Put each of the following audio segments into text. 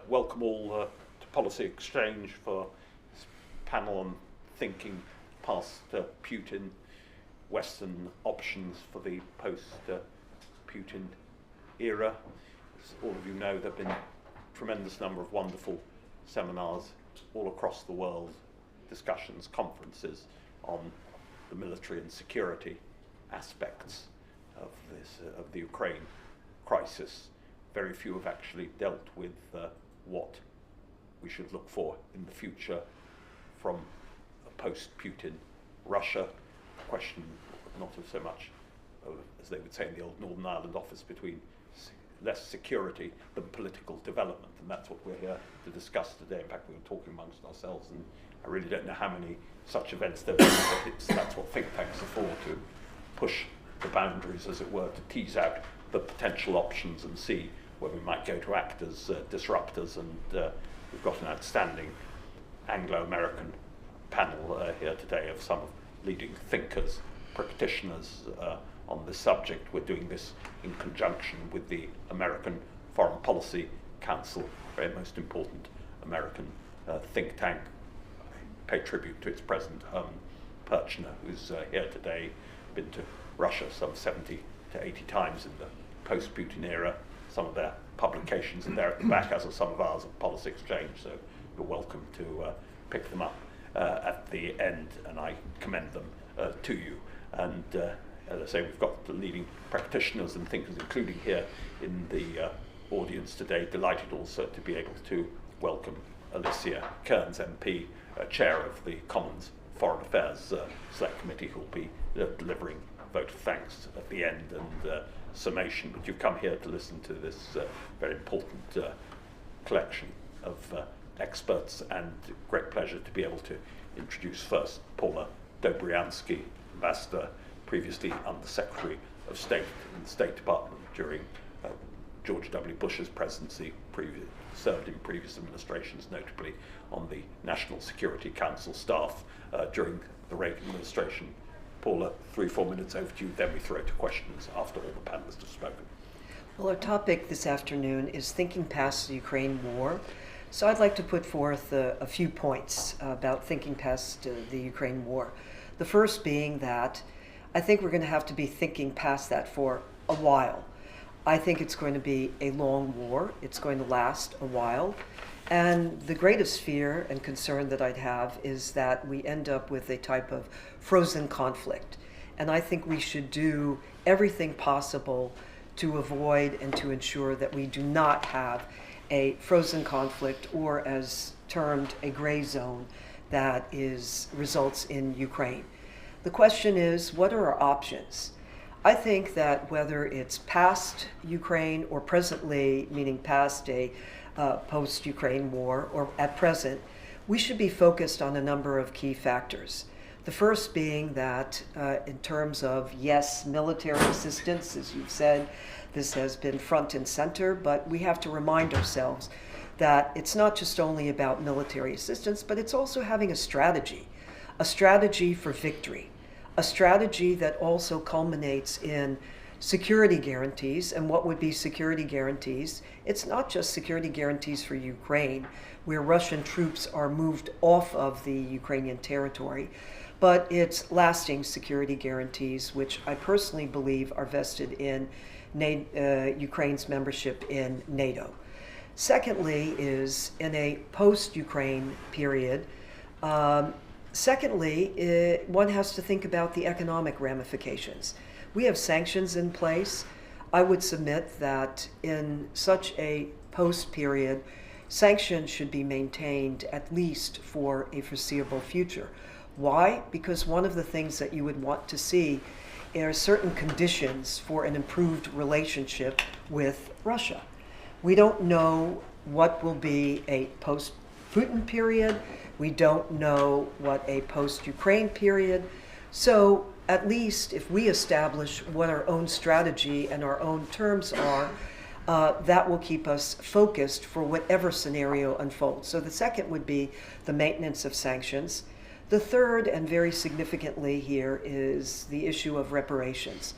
Welcome all to Policy Exchange for this panel on thinking past Putin, Western options for the post-Putin era. As all of you know, there have been a tremendous number of wonderful seminars all across the world, discussions, conferences on the military and security aspects of the Ukraine crisis. Very few have actually dealt with what we should look for in the future from a post-Putin Russia. A question not of so much, as they would say in the old Northern Ireland office, between less security than political development, and that's what we're here to discuss today. In fact, we were talking amongst ourselves, and I really don't know how many such events there have been, but that's what think tanks are for, to push the boundaries, as it were, to tease out the potential options and see where we might go to act as disruptors. And we've got an outstanding Anglo-American panel here today of some leading thinkers, practitioners on this subject. We're doing this in conjunction with the American Foreign Policy Council, very most important American think tank. I pay tribute to its president, Hon Kirchner, who's here today, been to Russia some 70 to 80 times in the post-Putin era. Some of their publications are there at the back, as are some of ours at Policy Exchange, so you're welcome to pick them up at the end, and I commend them to you. And as I say, we've got the leading practitioners and thinkers, including here in the audience today. Delighted also to be able to welcome Alicia Kearns MP, Chair of the Commons Foreign Affairs Select Committee, who will be delivering a vote of thanks at the end and summation. But you've come here to listen to this very important collection of experts, and great pleasure to be able to introduce first Paula Dobriansky, Ambassador, previously Under Secretary of State in the State Department during George W. Bush's presidency, served in previous administrations, notably on the National Security Council staff during the Reagan administration. Paula, 3-4 minutes over to you, then we throw to questions after all the panelists have spoken. Well, our topic this afternoon is thinking past the Ukraine war. So I'd like to put forth a few points about thinking past the Ukraine war. The first being that I think we're going to have to be thinking past that for a while. I think it's going to be a long war. It's going to last a while. And the greatest fear and concern that I'd have is that we end up with a type of frozen conflict. And I think we should do everything possible to avoid and to ensure that we do not have a frozen conflict, or as termed, a gray zone that results in Ukraine. The question is, what are our options? I think that whether it's past Ukraine or presently, meaning past a post-Ukraine war, or at present, we should be focused on a number of key factors. The first being that in terms of, yes, military assistance, as you've said, this has been front and center, but we have to remind ourselves that it's not just only about military assistance, but it's also having a strategy for victory, a strategy that also culminates in security guarantees. And what would be security guarantees? It's not just security guarantees for Ukraine, where Russian troops are moved off of the Ukrainian territory, but it's lasting security guarantees, which I personally believe are vested in Ukraine's membership in NATO. Secondly is in a post-Ukraine period. Secondly, one has to think about the economic ramifications. We have sanctions in place. I would submit that in such a post-period, sanctions should be maintained at least for a foreseeable future. Why? Because one of the things that you would want to see are certain conditions for an improved relationship with Russia. We don't know what will be a post-Putin period. We don't know what a post-Ukraine period. So at least if we establish what our own strategy and our own terms are, that will keep us focused for whatever scenario unfolds. So the second would be the maintenance of sanctions. The third, and very significantly here, is the issue of reparations.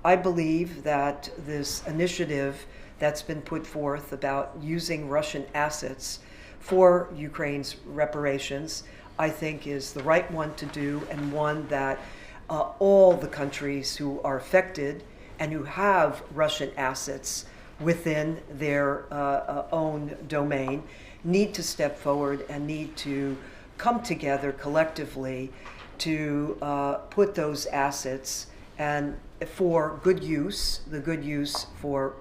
I believe that this initiative that's been put forth about using Russian assets for Ukraine's reparations, I think is the right one to do, and one that all the countries who are affected and who have Russian assets within their own domain need to step forward and need to come together collectively to put those assets and for good use, the good use for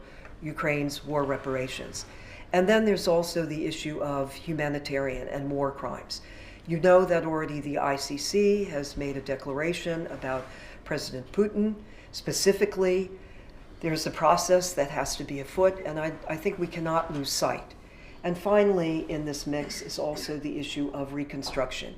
Ukraine's war reparations. And then there's also the issue of humanitarian and war crimes. You know that already the ICC has made a declaration about President Putin. Specifically, there's a process that has to be afoot, and I think we cannot lose sight. And finally, in this mix is also the issue of reconstruction.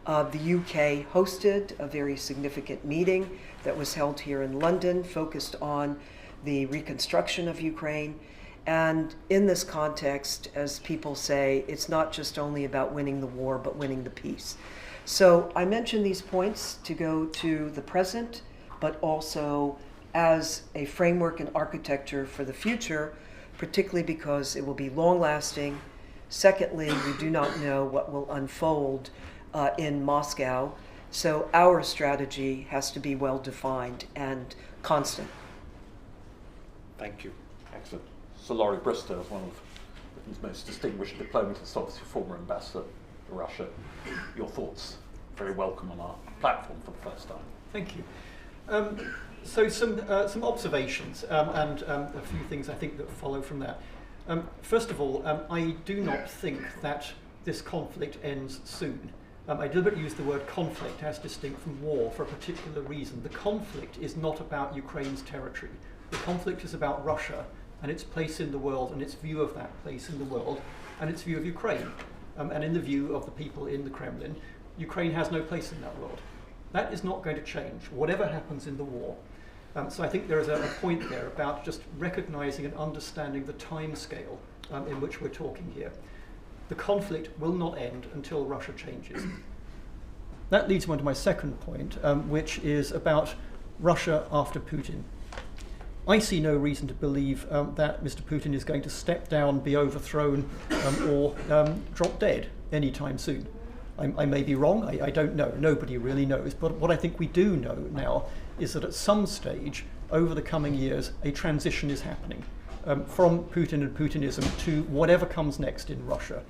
The UK hosted a very significant meeting that was held here in London, focused on the reconstruction of Ukraine. And in this context, as people say, it's not just only about winning the war, but winning the peace. So I mention these points to go to the present, but also as a framework and architecture for the future, particularly because it will be long-lasting. Secondly, we do not know what will unfold in Moscow, so our strategy has to be well-defined and constant. Thank you. Excellent. So Laurie Bristow is one of Britain's most distinguished diplomatists, obviously former ambassador to Russia. Your thoughts, very welcome on our platform for the first time. Thank you. So some observations and a few things I think that follow from that. First of all, I do not think that this conflict ends soon. I deliberately use the word conflict as distinct from war for a particular reason. The conflict is not about Ukraine's territory. The conflict is about Russia and its place in the world and its view of that place in the world and its view of Ukraine. And in the view of the people in the Kremlin, Ukraine has no place in that world. That is not going to change, whatever happens in the war. So I think there is a point there about just recognizing and understanding the time scale in which we're talking here. The conflict will not end until Russia changes. That leads me on to my second point, which is about Russia after Putin. I see no reason to believe that Mr. Putin is going to step down, be overthrown, or drop dead anytime soon. I may be wrong, I don't know, nobody really knows, but what I think we do know now is that at some stage over the coming years a transition is happening from Putin and Putinism to whatever comes next in Russia.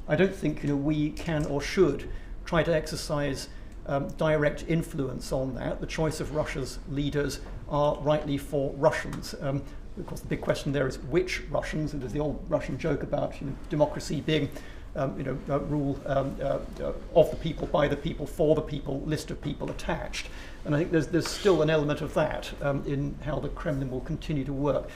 I don't think we can or should try to exercise direct influence on that. The choice of Russia's leaders are rightly for Russians. Of course the big question there is which Russians, and there's the old Russian joke about democracy being rule of the people, by the people, for the people, list of people attached. And I think there's still an element of that in how the Kremlin will continue to work.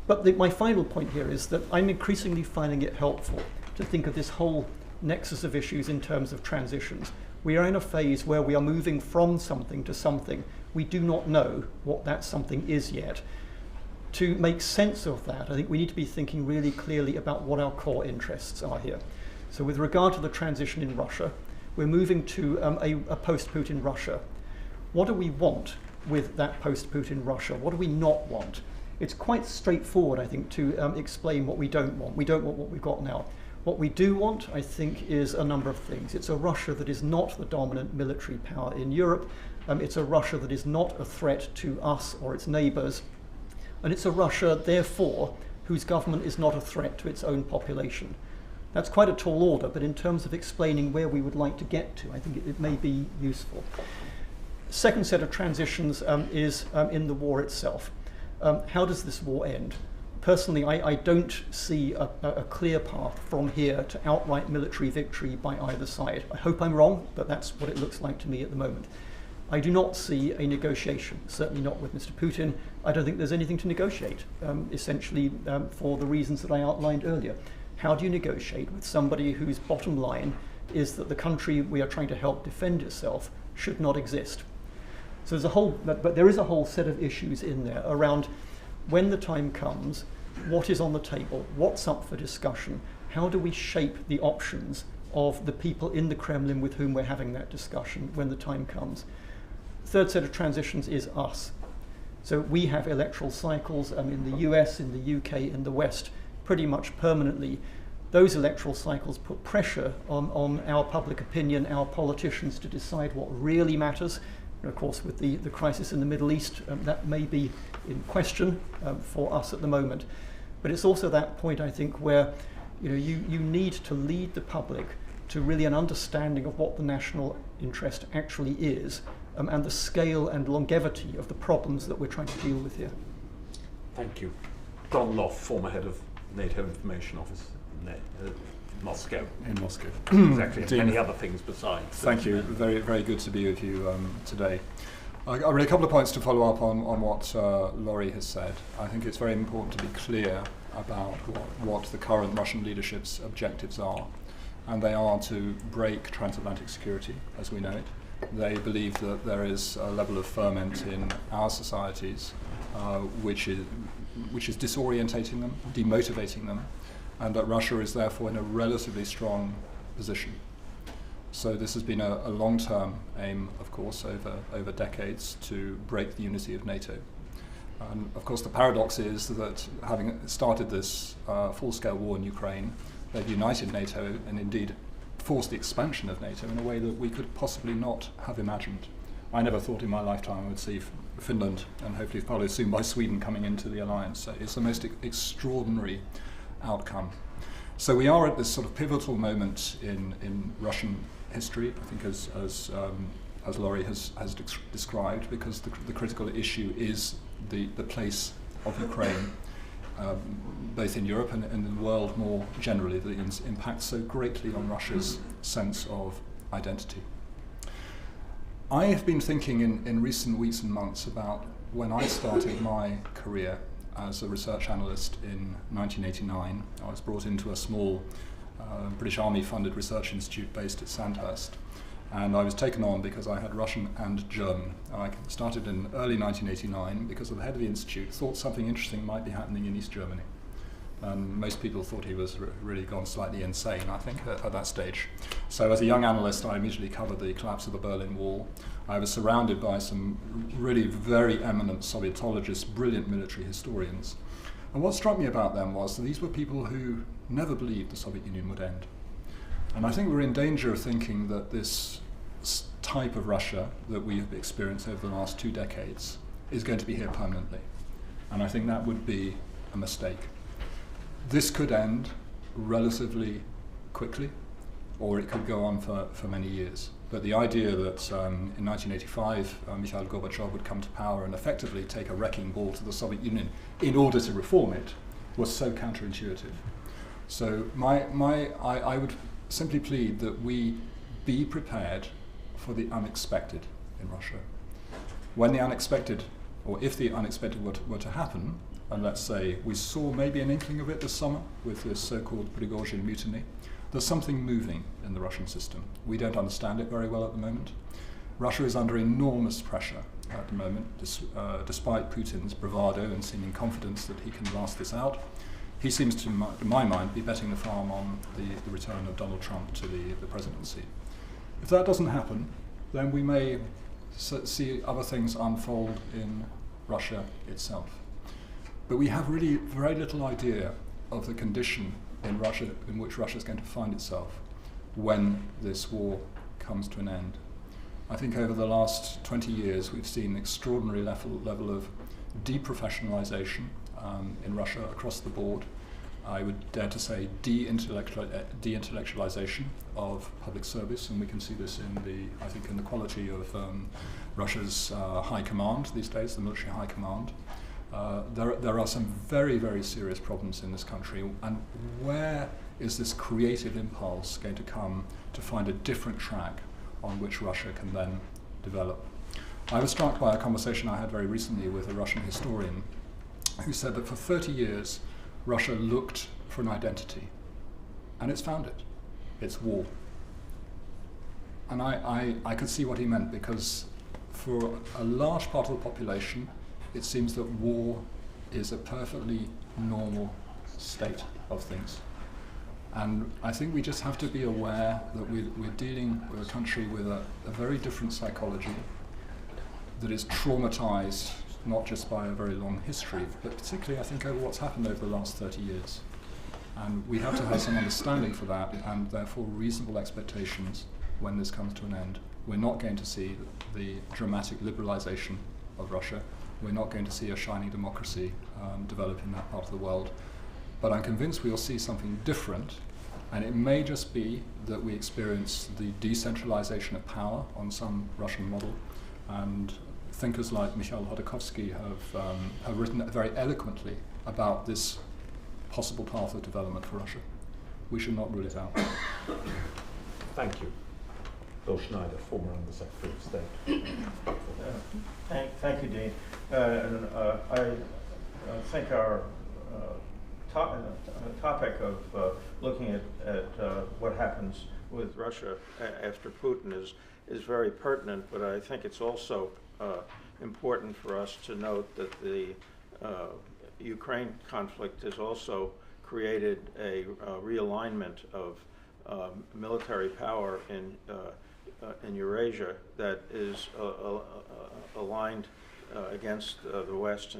But my final point here is that I'm increasingly finding it helpful to think of this whole nexus of issues in terms of transitions. We are in a phase where we are moving from something to something. We do not know what that something is yet. To make sense of that, I think we need to be thinking really clearly about what our core interests are here. So with regard to the transition in Russia, we're moving to a post-Putin Russia. What do we want with that post-Putin Russia? What do we not want? It's quite straightforward, I think, to explain what we don't want. We don't want what we've got now. What we do want, I think, is a number of things. It's a Russia that is not the dominant military power in Europe. It's a Russia that is not a threat to us or its neighbours. And it's a Russia, therefore, whose government is not a threat to its own population. That's quite a tall order, but in terms of explaining where we would like to get to, I think it may be useful. Second set of transitions is in the war itself. How does this war end? Personally, I don't see a clear path from here to outright military victory by either side. I hope I'm wrong, but that's what it looks like to me at the moment. I do not see a negotiation, certainly not with Mr. Putin. I don't think there's anything to negotiate, essentially for the reasons that I outlined earlier. How do you negotiate with somebody whose bottom line is that the country we are trying to help defend itself should not exist? So there is a whole set of issues in there around when the time comes, what is on the table, what's up for discussion, how do we shape the options of the people in the Kremlin with whom we're having that discussion when the time comes. Third set of transitions is us. So we have electoral cycles in the US, in the UK, in the West, pretty much permanently. Those electoral cycles put pressure on our public opinion, our politicians, to decide what really matters. And of course, with the crisis in the Middle East, that may be in question for us at the moment. But it's also that point, I think, where you need to lead the public to really an understanding of what the national interest actually is, and the scale and longevity of the problems that we're trying to deal with here. Thank you. John Lough, former head of NATO Information Office in Moscow. In Moscow. Exactly, and many other things besides. Thank you. Very, very good to be with you today. I've really a couple of points to follow up on what Laurie has said. I think it's very important to be clear about what the current Russian leadership's objectives are. And they are to break transatlantic security, as we know it. They believe that there is a level of ferment in our societies which is disorientating them, demotivating them, and that Russia is therefore in a relatively strong position. So this has been a long-term aim, of course, over decades, to break the unity of NATO. And of course the paradox is that having started this full-scale war in Ukraine, they've united NATO and indeed forced the expansion of NATO in a way that we could possibly not have imagined. I never thought in my lifetime I would see Finland, and hopefully followed soon by Sweden, coming into the alliance. So it's the most extraordinary outcome. So we are at this sort of pivotal moment in Russian history, I think, as Laurie has described, because the critical issue is the place of Ukraine, both in Europe and in the world more generally, that impacts so greatly on Russia's sense of identity. I have been thinking in recent weeks and months about when I started my career as a research analyst in 1989. I was brought into a small British Army-funded research institute based at Sandhurst, and I was taken on because I had Russian and German. I started in early 1989 because the head of the institute thought something interesting might be happening in East Germany. And most people thought he was really gone slightly insane, I think, at that stage. So as a young analyst, I immediately covered the collapse of the Berlin Wall. I was surrounded by some really very eminent Sovietologists, brilliant military historians. And what struck me about them was that these were people who never believed the Soviet Union would end. And I think we're in danger of thinking that this type of Russia that we have experienced over the last 2 decades is going to be here permanently. And I think that would be a mistake. This could end relatively quickly, or it could go on for many years. But the idea that in 1985 Mikhail Gorbachev would come to power and effectively take a wrecking ball to the Soviet Union in order to reform it was so counterintuitive. So I would simply plead that we be prepared for the unexpected in Russia. When the unexpected, or if the unexpected were to happen, and let's say we saw maybe an inkling of it this summer with this so-called Prigozhin mutiny, there's something moving in the Russian system. We don't understand it very well at the moment. Russia is under enormous pressure at the moment, despite Putin's bravado and seeming confidence that he can last this out. He seems, to my mind, be betting the farm on the return of Donald Trump to the presidency. If that doesn't happen, then we may see other things unfold in Russia itself. But we have really very little idea of the condition in Russia in which Russia is going to find itself when this war comes to an end. I think over the last 20 years we've seen an extraordinary level of deprofessionalization in Russia across the board. I would dare to say de-intellectualization of public service, and we can see this in the quality of Russia's high command these days, the military high command. There are some very, very serious problems in this country, and where is this creative impulse going to come to find a different track on which Russia can then develop? I was struck by a conversation I had very recently with a Russian historian who said that for 30 years Russia looked for an identity, and it's found it. It's war. And I could see what he meant, because for a large part of the population it seems that war is a perfectly normal state of things. And I think we just have to be aware that we're dealing with a country with a very different psychology, that is traumatized not just by a very long history, but particularly, I think, over what's happened over the last 30 years. And we have to have some understanding for that, and therefore reasonable expectations when this comes to an end. We're not going to see the dramatic liberalization of Russia. We're not going to see a shining democracy develop in that part of the world. But I'm convinced we'll see something different, and it may just be that we experience the decentralization of power on some Russian model. And thinkers like Mikhail Hodorkovsky have written very eloquently about this possible path of development for Russia. We should not rule it out. Thank you. Bill Schneider, former Under Secretary of State. Thank you, Dean. I think our topic of looking at what happens with Russia after Putin is very pertinent, but I think it's also important for us to note that the Ukraine conflict has also created a realignment of military power in Eurasia that is aligned against the West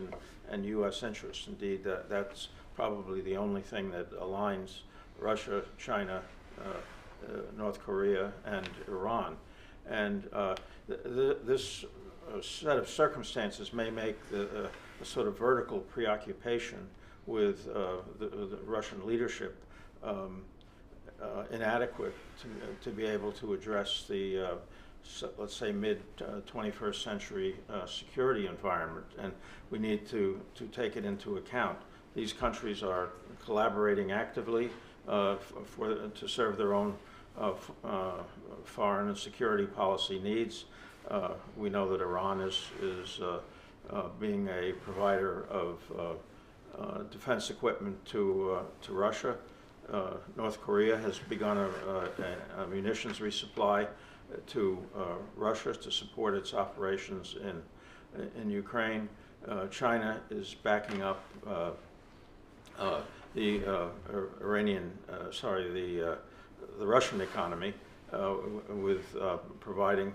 and U.S. interests. Indeed, that's probably the only thing that aligns Russia, China, North Korea, and Iran. And this set of circumstances may make a sort of vertical preoccupation with the Russian leadership inadequate to be able to address the, let's say, mid-21st century security environment. And we need to take it into account. These countries are collaborating actively to serve their own foreign and security policy needs. We know that Iran is being a provider of defense equipment to Russia. North Korea has begun a munitions resupply to Russia to support its operations in Ukraine. China is backing up the Russian economy with providing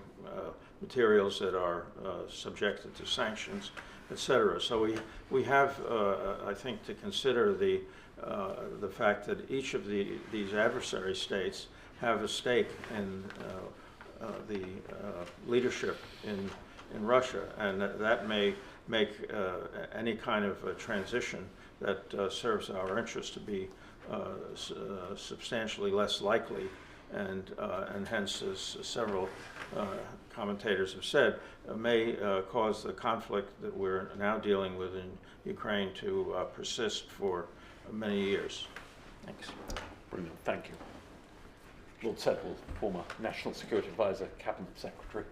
materials that are subjected to sanctions, etc. So we have, I think, to consider the fact that each of these adversary states have a stake in the leadership in Russia, and that may make any kind of a transition that serves our interest to be substantially less likely, and hence, as several commentators have said, may cause the conflict that we're now dealing with in Ukraine to persist for many years. Thanks. Brilliant. Thank you. Lord Sedwill, former National Security Advisor, Cabinet Secretary.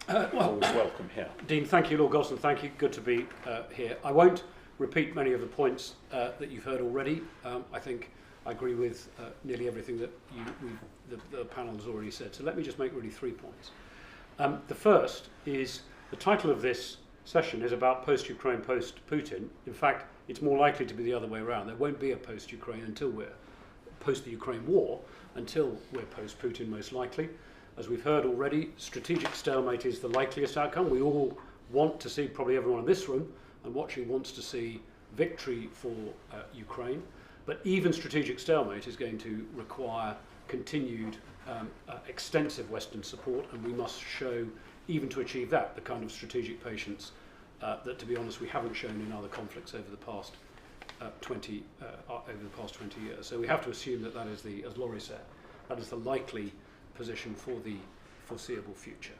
Always welcome here. Dean, thank you. Lord Gosling, thank you. Good to be here. I won't repeat many of the points that you've heard already. I think I agree with nearly everything that the panel has already said. So let me just make really 3 points. The first is the title of this session is about post-Ukraine, post-Putin. In fact, it's more likely to be the other way around. There won't be a post-Ukraine until we're post the Ukraine war, until we're post-Putin most likely. As we've heard already, strategic stalemate is the likeliest outcome. We all want to see, probably everyone in this room and watching wants to see victory for Ukraine. But even strategic stalemate is going to require continued extensive Western support, and we must show, even to achieve that, the kind of strategic patience that, to be honest, we haven't shown in other conflicts over the past 20 years. So we have to assume that that is as Laurie said, that is the likely position for the foreseeable future.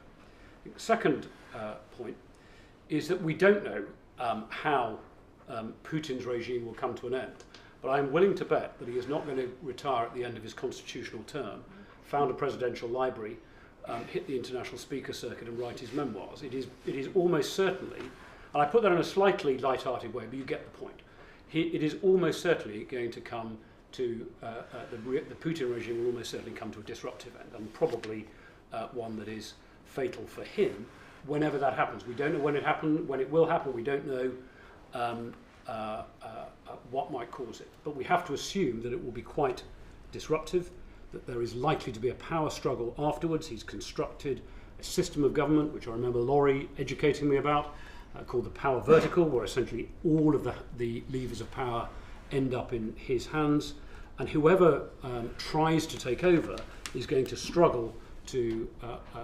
The second point is that we don't know how Putin's regime will come to an end. But I'm willing to bet that he is not going to retire at the end of his constitutional term, found a presidential library, hit the international speaker circuit and write his memoirs. It is almost certainly, and I put that in a slightly light-hearted way, but you get the point. It is almost certainly going to come to, the Putin regime will almost certainly come to a disruptive end, and probably one that is fatal for him whenever that happens. We don't know when it will happen, we don't know what might cause it. But we have to assume that it will be quite disruptive, that there is likely to be a power struggle afterwards. He's constructed a system of government, which I remember Laurie educating me about, called the power vertical, where essentially all of the levers of power end up in his hands, and whoever tries to take over is going to struggle to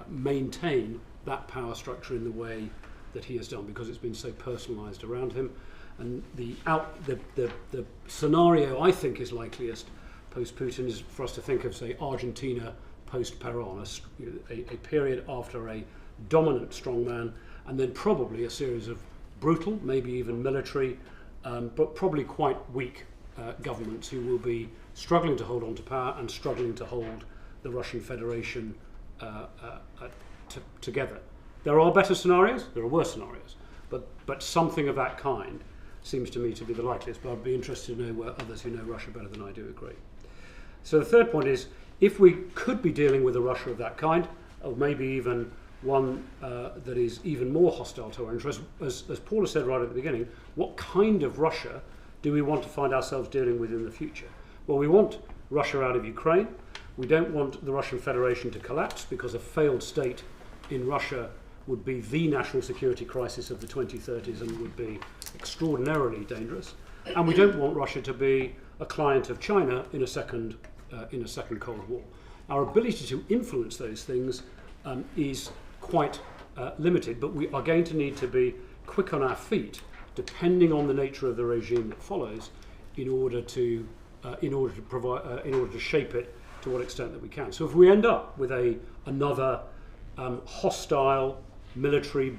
maintain that power structure in the way that he has done, because it's been so personalised around him. And the scenario I think is likeliest post-Putin is for us to think of, say, Argentina post-Perón, a period after a dominant strongman, and then probably a series of brutal, maybe even military, but probably quite weak governments who will be struggling to hold on to power and struggling to hold the Russian Federation together. There are better scenarios, there are worse scenarios, but something of that kind seems to me to be the likeliest, but I'd be interested to know where others who know Russia better than I do agree. So the third point is, if we could be dealing with a Russia of that kind, or maybe even one that is even more hostile to our interests, as Paula said right at the beginning, what kind of Russia do we want to find ourselves dealing with in the future? Well, we want Russia out of Ukraine. We don't want the Russian Federation to collapse, because a failed state in Russia would be the national security crisis of the 2030s and would be extraordinarily dangerous. And we don't want Russia to be a client of China in a second Cold War. Our ability to influence those things is quite limited, but we are going to need to be quick on our feet, depending on the nature of the regime that follows, in order to shape it to what extent that we can. So if we end up with another hostile, military,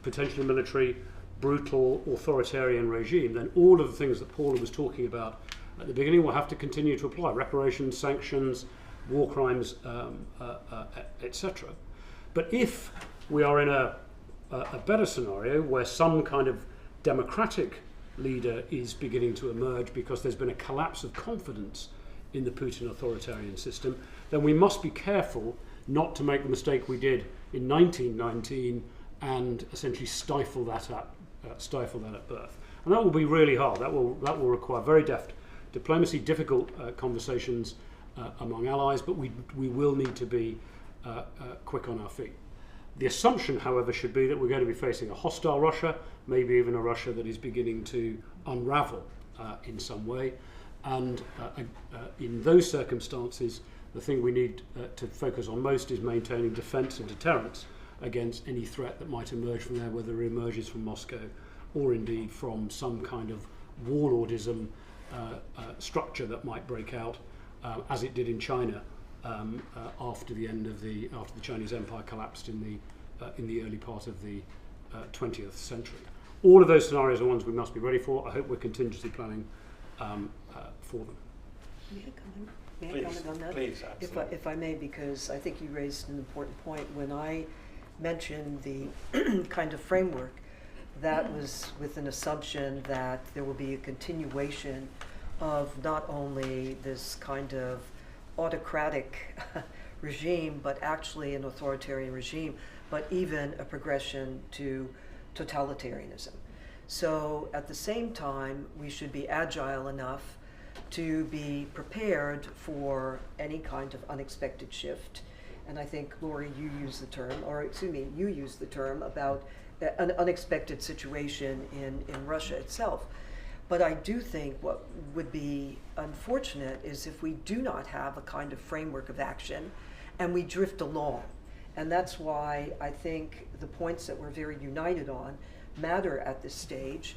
potentially military, brutal, authoritarian regime, then all of the things that Paula was talking about at the beginning will have to continue to apply: reparations, sanctions, war crimes, etc. But if we are in a better scenario where some kind of democratic leader is beginning to emerge because there's been a collapse of confidence in the Putin authoritarian system, then we must be careful not to make the mistake we did in 1919 and essentially stifle that at birth. And that will be really hard. That will require very deft diplomacy, difficult conversations among allies, but we will need to be quick on our feet. The assumption, however, should be that we're going to be facing a hostile Russia, maybe even a Russia that is beginning to unravel in some way. And in those circumstances, the thing we need to focus on most is maintaining defence and deterrence against any threat that might emerge from there, whether it emerges from Moscow or indeed from some kind of warlordism structure that might break out, as it did in China after the Chinese Empire collapsed in the early part of the 20th century. All of those scenarios are ones we must be ready for. I hope we're contingency planning for them. May I comment on that? Please, absolutely. If I may, because I think you raised an important point. When I mentioned the kind of framework, that was with an assumption that there will be a continuation of not only this kind of autocratic regime, but actually an authoritarian regime, but even a progression to totalitarianism. So at the same time, we should be agile enough to be prepared for any kind of unexpected shift. And I think, Laurie, you used the term about an unexpected situation in Russia itself. But I do think what would be unfortunate is if we do not have a kind of framework of action and we drift along. And that's why I think the points that we're very united on matter at this stage,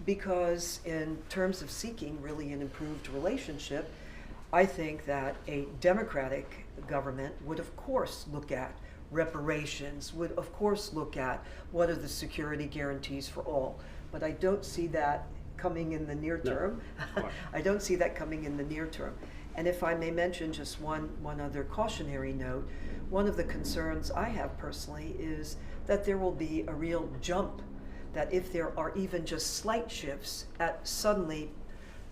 because in terms of seeking really an improved relationship, I think that a democratic government would of course look at reparations, would of course look at what are the security guarantees for all. But I don't see that coming in the near term. No. I don't see that coming in the near term. And if I may mention just one other cautionary note, one of the concerns I have personally is that there will be a real jump, that if there are even just slight shifts at suddenly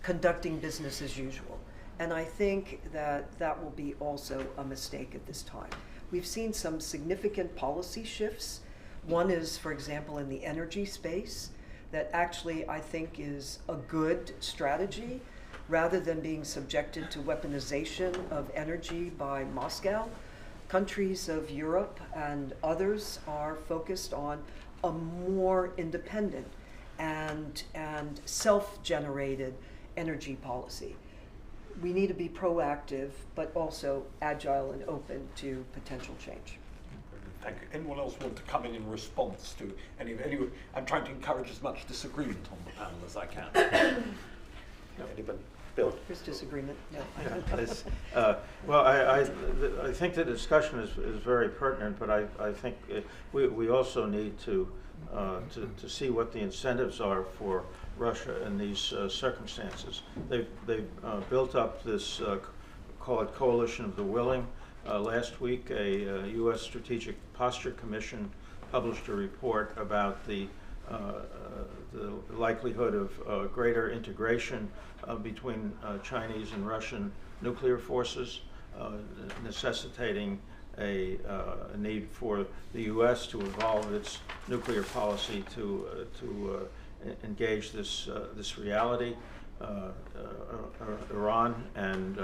conducting business as usual. And I think that that will be also a mistake at this time. We've seen some significant policy shifts. One is, for example, in the energy space, that actually I think is a good strategy, rather than being subjected to weaponization of energy by Moscow. Countries of Europe and others are focused on a more independent and self-generated energy policy. We need to be proactive, but also agile and open to potential change. Thank you. Anyone else want to come in response to any? I'm trying to encourage as much disagreement on the panel as I can. Anybody? Bill? There's disagreement. No. Well, I think the discussion is very pertinent, but I think we also need to see what the incentives are for Russia in these circumstances. They've built up this, call it coalition of the willing. Last week, a U.S. Strategic Posture Commission published a report about the likelihood of greater integration between Chinese and Russian nuclear forces, necessitating a need for the U.S. to evolve its nuclear policy to engage this reality. Iran and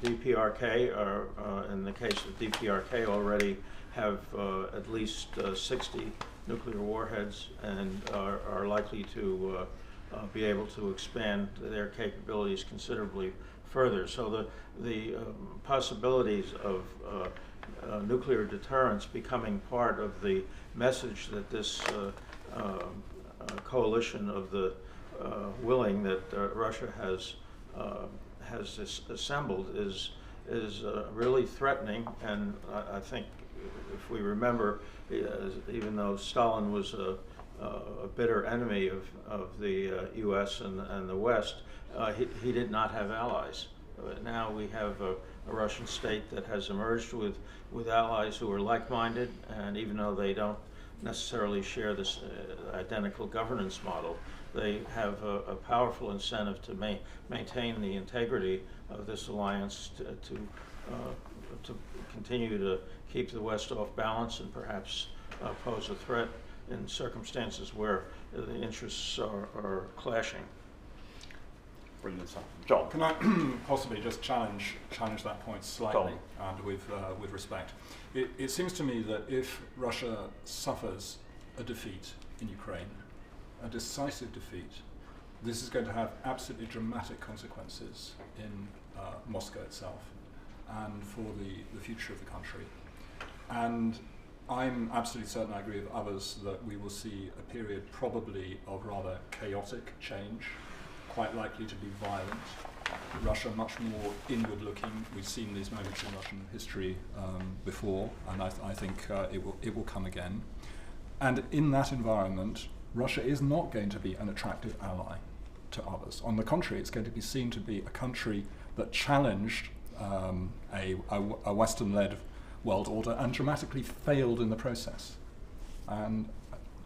DPRK are, in the case of DPRK, already have at least 60 nuclear warheads and are likely to be able to expand their capabilities considerably further. So the possibilities of nuclear deterrence becoming part of the message that this coalition of the willing that Russia has assembled is really threatening. And I think if we remember, even though Stalin was a bitter enemy of the U.S. and the West, he did not have allies. Now we have a Russian state that has emerged with allies who are like-minded, and even though they don't necessarily share this identical governance model, they have a powerful incentive to maintain the integrity of this alliance, to continue to keep the West off balance and perhaps pose a threat in circumstances where the interests are clashing. Brilliant stuff. John? Can I possibly just challenge that point slightly and with respect? It seems to me that if Russia suffers a defeat in Ukraine, a decisive defeat, this is going to have absolutely dramatic consequences in Moscow itself and for the future of the country. And I'm absolutely certain, I agree with others, that we will see a period probably of rather chaotic change, quite likely to be violent. Russia much more inward-looking. We've seen these moments in Russian history before, and I think it will come again. And in that environment, Russia is not going to be an attractive ally to others. On the contrary, it's going to be seen to be a country that challenged a Western-led world order and dramatically failed in the process. And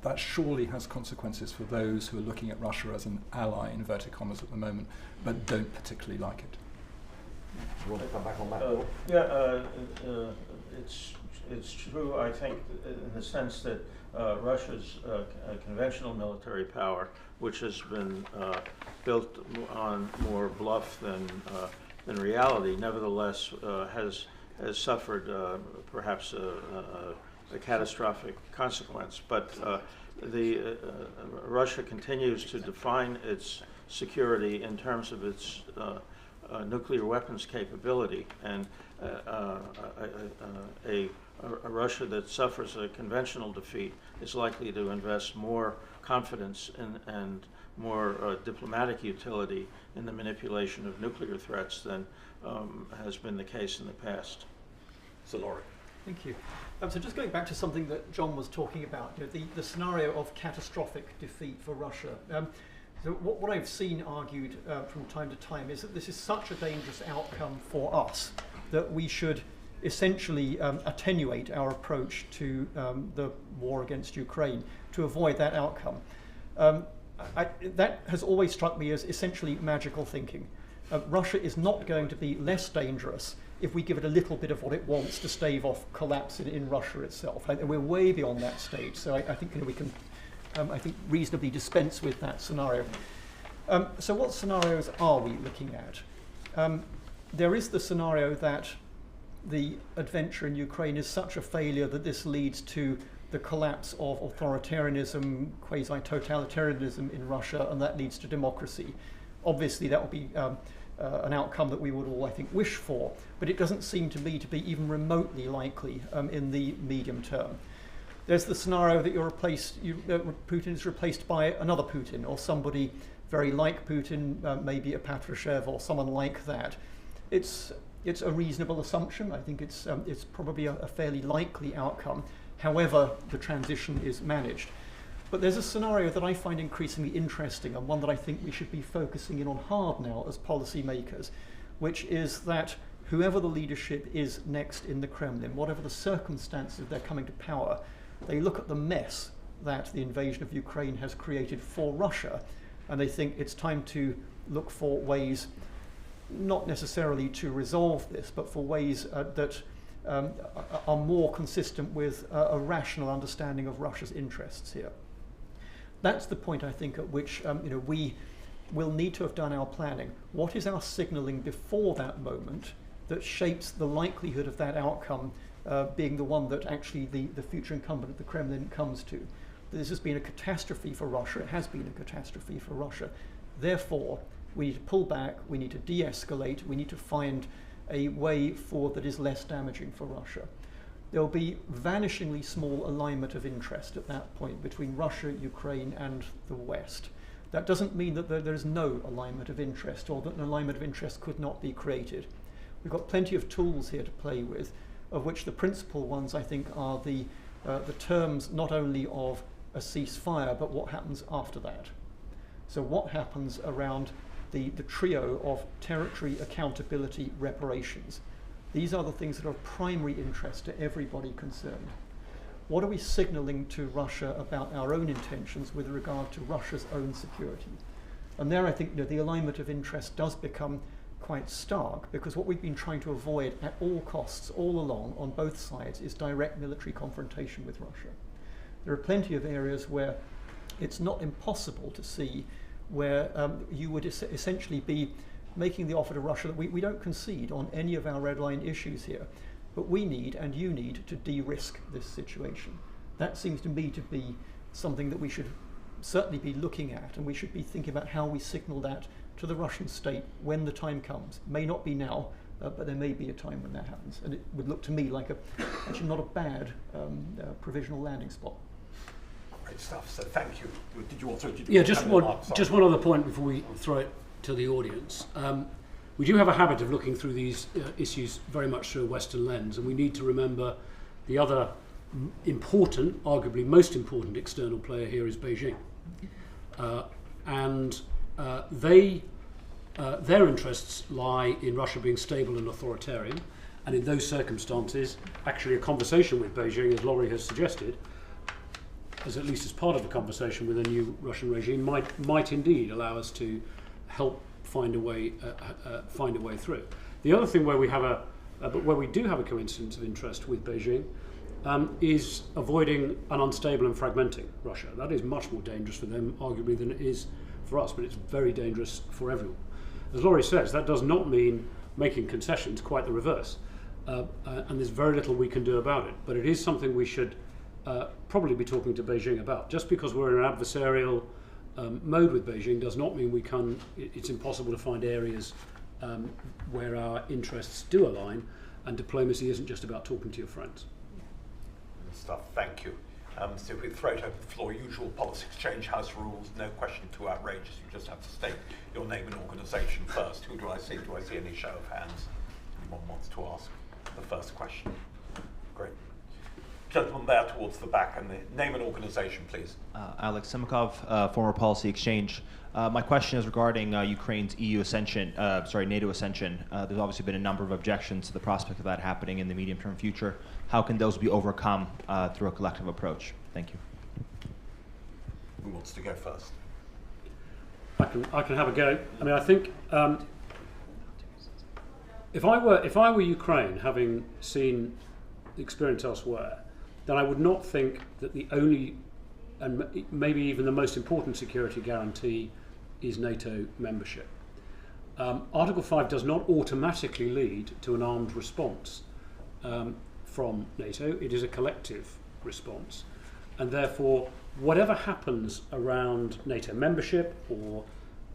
that surely has consequences for those who are looking at Russia as an ally, in inverted commas, at the moment, but don't particularly like it. You want to come back on that? It's true, I think, in the sense that Russia's conventional military power, which has been built on more bluff than reality, nevertheless has suffered perhaps a catastrophic consequence. But Russia continues to define its security in terms of its nuclear weapons capability, and a Russia that suffers a conventional defeat is likely to invest more confidence and more diplomatic utility in the manipulation of nuclear threats than has been the case in the past. So, Laurie. Thank you. So just going back to something that John was talking about, the scenario of catastrophic defeat for Russia. So what I've seen argued from time to time is that this is such a dangerous outcome for us that we should essentially attenuate our approach to the war against Ukraine to avoid that outcome. That has always struck me as essentially magical thinking. Russia is not going to be less dangerous if we give it a little bit of what it wants to stave off collapse in Russia itself. And we're way beyond that stage, so I think we can reasonably dispense with that scenario. So what scenarios are we looking at? There is the scenario that the adventure in Ukraine is such a failure that this leads to the collapse of authoritarianism, quasi-totalitarianism in Russia, and that leads to democracy. Obviously, that would be an outcome that we would all, I think, wish for, but it doesn't seem to me to be even remotely likely in the medium term. There's the scenario that Putin is replaced by another Putin, or somebody very like Putin, maybe a Patrushev or someone like that. It's a reasonable assumption. I think it's probably a fairly likely outcome, however the transition is managed. But there's a scenario that I find increasingly interesting, and one that I think we should be focusing in on hard now as policymakers, which is that whoever the leadership is next in the Kremlin, whatever the circumstances of their coming to power, they look at the mess that the invasion of Ukraine has created for Russia, and they think it's time to look for ways, not necessarily to resolve this, but for ways that are more consistent with a rational understanding of Russia's interests here. That's the point, I think, at which we will need to have done our planning. What is our signalling before that moment that shapes the likelihood of that outcome being the one that actually the future incumbent at the Kremlin comes to? This has been a catastrophe for Russia. It has been a catastrophe for Russia. Therefore, we need to pull back, we need to de-escalate, we need to find a way forward that is less damaging for Russia. There will be vanishingly small alignment of interest at that point between Russia, Ukraine, and the West. That doesn't mean that there is no alignment of interest, or that an alignment of interest could not be created. We've got plenty of tools here to play with, of which the principal ones, I think, are the terms not only of a ceasefire, but what happens after that. So what happens around the trio of territory, accountability, reparations. These are the things that are of primary interest to everybody concerned. What are we signaling to Russia about our own intentions with regard to Russia's own security? And there I think the alignment of interest does become quite stark, because what we've been trying to avoid at all costs all along on both sides is direct military confrontation with Russia. There are plenty of areas where it's not impossible to see where you would essentially be making the offer to Russia that we don't concede on any of our red line issues here, but we need, and you need, to de-risk this situation. That seems to me to be something that we should certainly be looking at, and we should be thinking about how we signal that to the Russian state when the time comes. It may not be now, but there may be a time when that happens, and it would look to me like actually not a bad provisional landing spot. Great stuff. So thank you. Did you also? Just one other point before we throw it to the audience. We do have a habit of looking through these issues very much through a Western lens, and we need to remember the other important, arguably most important external player here is Beijing, and their interests lie in Russia being stable and authoritarian, and in those circumstances, actually a conversation with Beijing, as Laurie has suggested, as at least as part of the conversation with a new Russian regime, might indeed allow us to help find a way through. The other thing where we do have a coincidence of interest with Beijing is avoiding an unstable and fragmenting Russia. That is much more dangerous for them, arguably, than it is for us, but it's very dangerous for everyone. As Laurie says, that does not mean making concessions, quite the reverse. And there's very little we can do about it, but it is something we should probably be talking to Beijing about. Just because we're in an adversarial mode with Beijing does not mean it's impossible to find areas where our interests do align, and diplomacy isn't just about talking to your friends. Good stuff, thank you. So if we throw it over the floor, usual policy exchange house rules, no question too outrageous, you just have to state your name and organisation first. Who do I see? Do I see any show of hands? Anyone wants to ask the first question? Great. Gentleman there towards the back, and the name and organisation, please. Alex Simikov, former Policy Exchange. My question is regarding Ukraine's NATO ascension. There's obviously been a number of objections to the prospect of that happening in the medium-term future. How can those be overcome through a collective approach? Thank you. Who wants to go first? I can have a go. I mean, I think if I were Ukraine, having seen the experience elsewhere, then I would not think that the only, and maybe even the most important security guarantee is NATO membership. Article 5 does not automatically lead to an armed response from NATO. It is a collective response. and therefore whatever happens around NATO membership or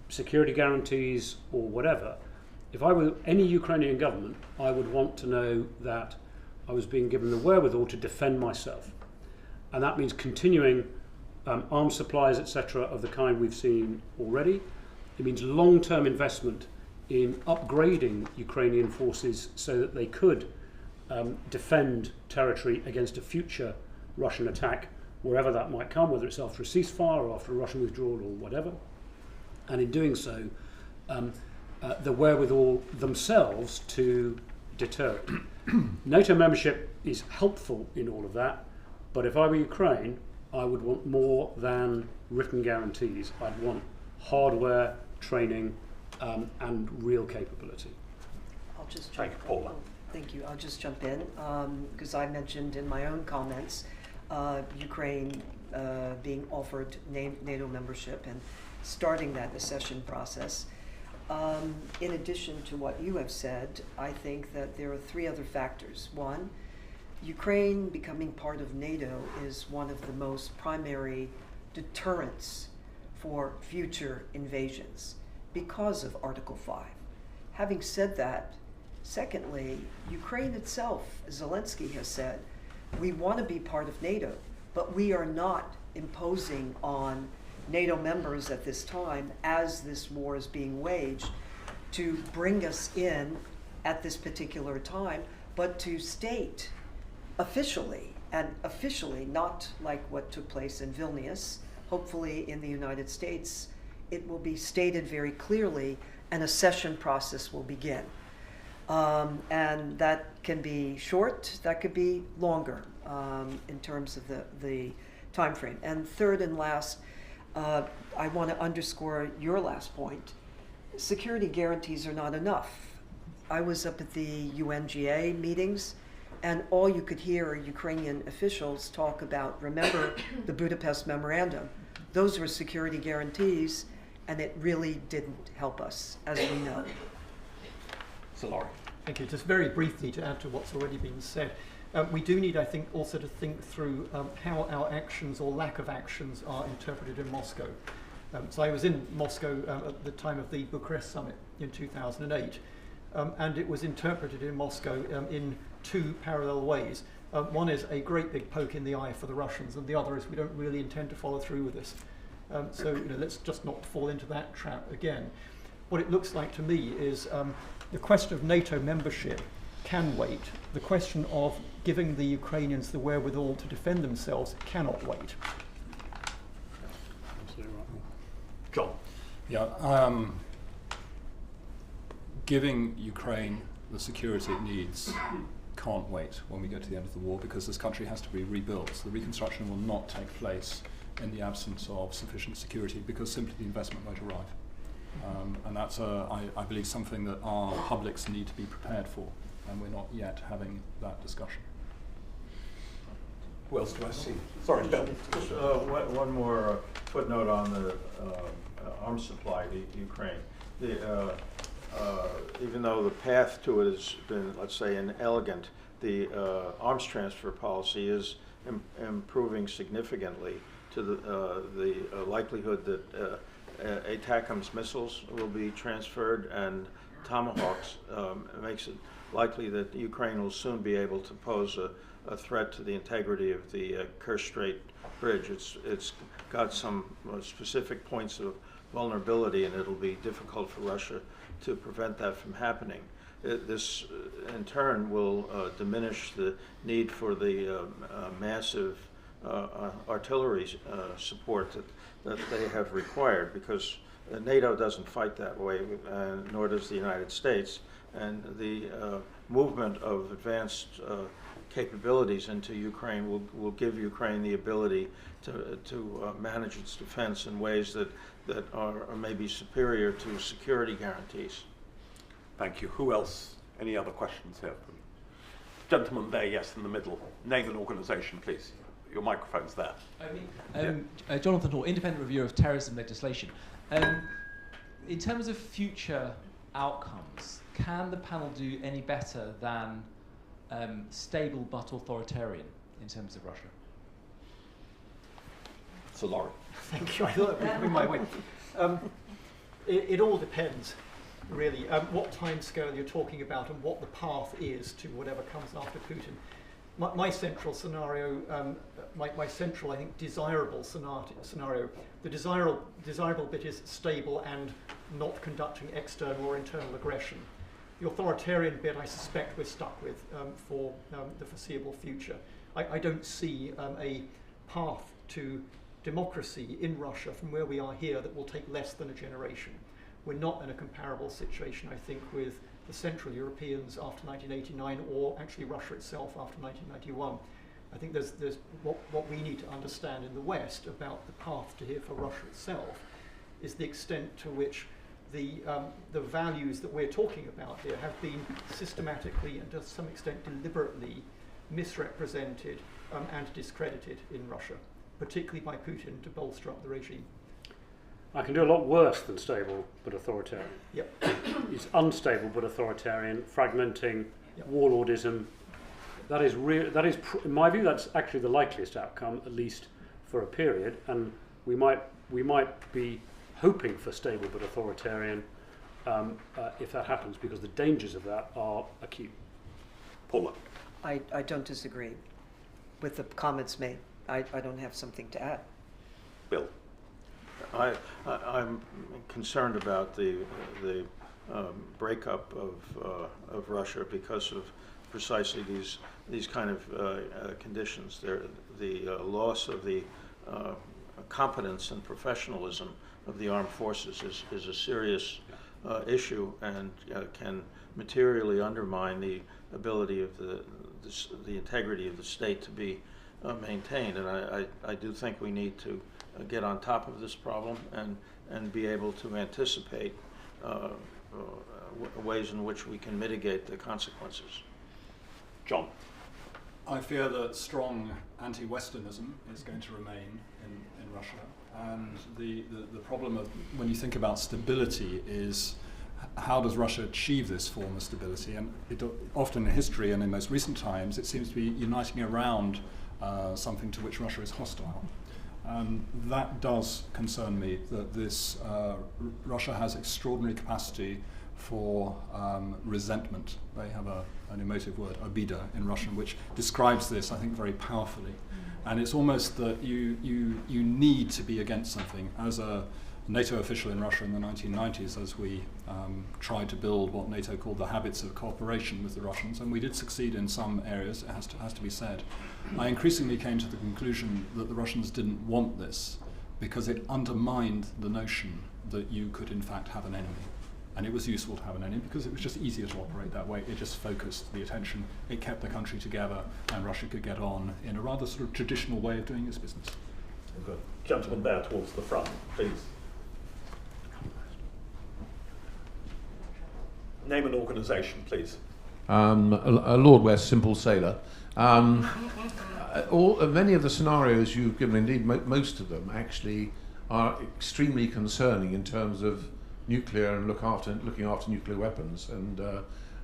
security guarantees or whatever, if I were any Ukrainian government, I would want to know that I was being given the wherewithal to defend myself. And that means continuing arms supplies, etc., of the kind we've seen already. It means long-term investment in upgrading Ukrainian forces so that they could defend territory against a future Russian attack, wherever that might come, whether it's after a ceasefire or after a Russian withdrawal or whatever. And in doing so, the wherewithal themselves to deter it. NATO membership is helpful in all of that, but if I were Ukraine, I would want more than written guarantees. I'd want hardware, training, and real capability. I'll just Thank you, Paula. Thank you. I'll just jump in because I mentioned in my own comments Ukraine being offered NATO membership and starting that accession process. In addition to what you have said, I think that there are three other factors. One, Ukraine becoming part of NATO is one of the most primary deterrents for future invasions because of Article 5. Having said that, secondly, Ukraine itself, Zelensky has said, we want to be part of NATO, but we are not imposing on NATO members at this time, as this war is being waged, to bring us in at this particular time, but to state officially, and officially, not like what took place in Vilnius, hopefully in the United States, it will be stated very clearly, an accession process will begin. And that can be short, that could be longer in terms of the time frame. And third and last, I want to underscore your last point. Security guarantees are not enough. I was up at the UNGA meetings, and all you could hear Ukrainian officials talk about, remember the Budapest Memorandum. Those were security guarantees, and it really didn't help us, as we know. So, Laurie. Thank you. Just very briefly to add to what's already been said. We do need, I think, also to think through how our actions or lack of actions are interpreted in Moscow. So I was in Moscow at the time of the Bucharest summit in 2008, and it was interpreted in Moscow in two parallel ways. One is a great big poke in the eye for the Russians, and the other is we don't really intend to follow through with this. So let's just not fall into that trap again. What it looks like to me is the question of NATO membership can wait. The question of giving the Ukrainians the wherewithal to defend themselves cannot wait. Absolutely right. John. Yeah, giving Ukraine the security it needs can't wait when we get to the end of the war, because this country has to be rebuilt. So the reconstruction will not take place in the absence of sufficient security, because simply the investment won't arrive. And that's, I believe, something that our publics need to be prepared for, and we're not yet having that discussion. Who else do I see? Sorry, Bill. Just one more footnote on the arms supply to Ukraine. Even though the path to it has been, let's say, inelegant, the arms transfer policy is improving significantly to the likelihood that ATACMS missiles will be transferred, and Tomahawks makes it likely that Ukraine will soon be able to pose a threat to the integrity of the Kerch Strait bridge. It's got some specific points of vulnerability, and it'll be difficult for Russia to prevent that from happening. This, in turn, will diminish the need for the massive artillery support that they have required, because NATO doesn't fight that way, nor does the United States, and the movement of advanced capabilities into Ukraine will give Ukraine the ability to manage its defense in ways that are maybe superior to security guarantees. Thank you. Who else? Any other questions here? Gentleman there, yes, in the middle. Name and organisation, please. Your microphone's there. Jonathan Hall, Independent Reviewer of Terrorism Legislation. In terms of future outcomes, can the panel do any better than stable but authoritarian in terms of Russia? So Laurie. Thank you. I thought it was coming my way. It all depends, really, what timescale you're talking about and what the path is to whatever comes after Putin. My central scenario, my central, I think, desirable scenario, the desirable bit is stable and not conducting external or internal aggression. The authoritarian bit, I suspect, we're stuck with for the foreseeable future. I don't see a path to democracy in Russia from where we are here that will take less than a generation. We're not in a comparable situation, I think, with the Central Europeans after 1989 or actually Russia itself after 1991. I think there's what we need to understand in the West about the path to here for Russia itself is the extent to which the values that we're talking about here have been systematically and to some extent deliberately misrepresented and discredited in Russia, particularly by Putin to bolster up the regime. I can do a lot worse than stable but authoritarian. Yep. It's unstable but authoritarian, fragmenting, Yep. warlordism. That is in my view, that's actually the likeliest outcome, at least for a period. And we might be hoping for stable but authoritarian if that happens, because the dangers of that are acute. Paula. I don't disagree with the comments made. I don't have something to add. Bill. I'm concerned about the breakup of Russia because of precisely these kind of conditions. The loss of the competence and professionalism of the armed forces is a serious issue and can materially undermine the ability of the integrity of the state to be maintained. And I do think we need to get on top of this problem and be able to anticipate ways in which we can mitigate the consequences. John. I fear that strong anti-Westernism is going to remain in Russia, and the problem of when you think about stability is how does Russia achieve this form of stability? And often in history and in most recent times, it seems to be uniting around something to which Russia is hostile. That does concern me, that this Russia has extraordinary capacity for resentment. They have an emotive word, obida, in Russian, which describes this, I think, very powerfully. And it's almost that you need to be against something. As a NATO official in Russia in the 1990s, as we tried to build what NATO called the habits of cooperation with the Russians, and we did succeed in some areas, it has to be said. I increasingly came to the conclusion that the Russians didn't want this because it undermined the notion that you could in fact have an enemy. And it was useful to have an enemy because it was just easier to operate that way. It just focused the attention, it kept the country together, and Russia could get on in a rather sort of traditional way of doing its business. Good. Gentleman there towards the front, please. Name and organisation, please. Lord West, simple sailor. Many of the scenarios you've given, indeed most of them, actually are extremely concerning in terms of nuclear and looking after nuclear weapons. And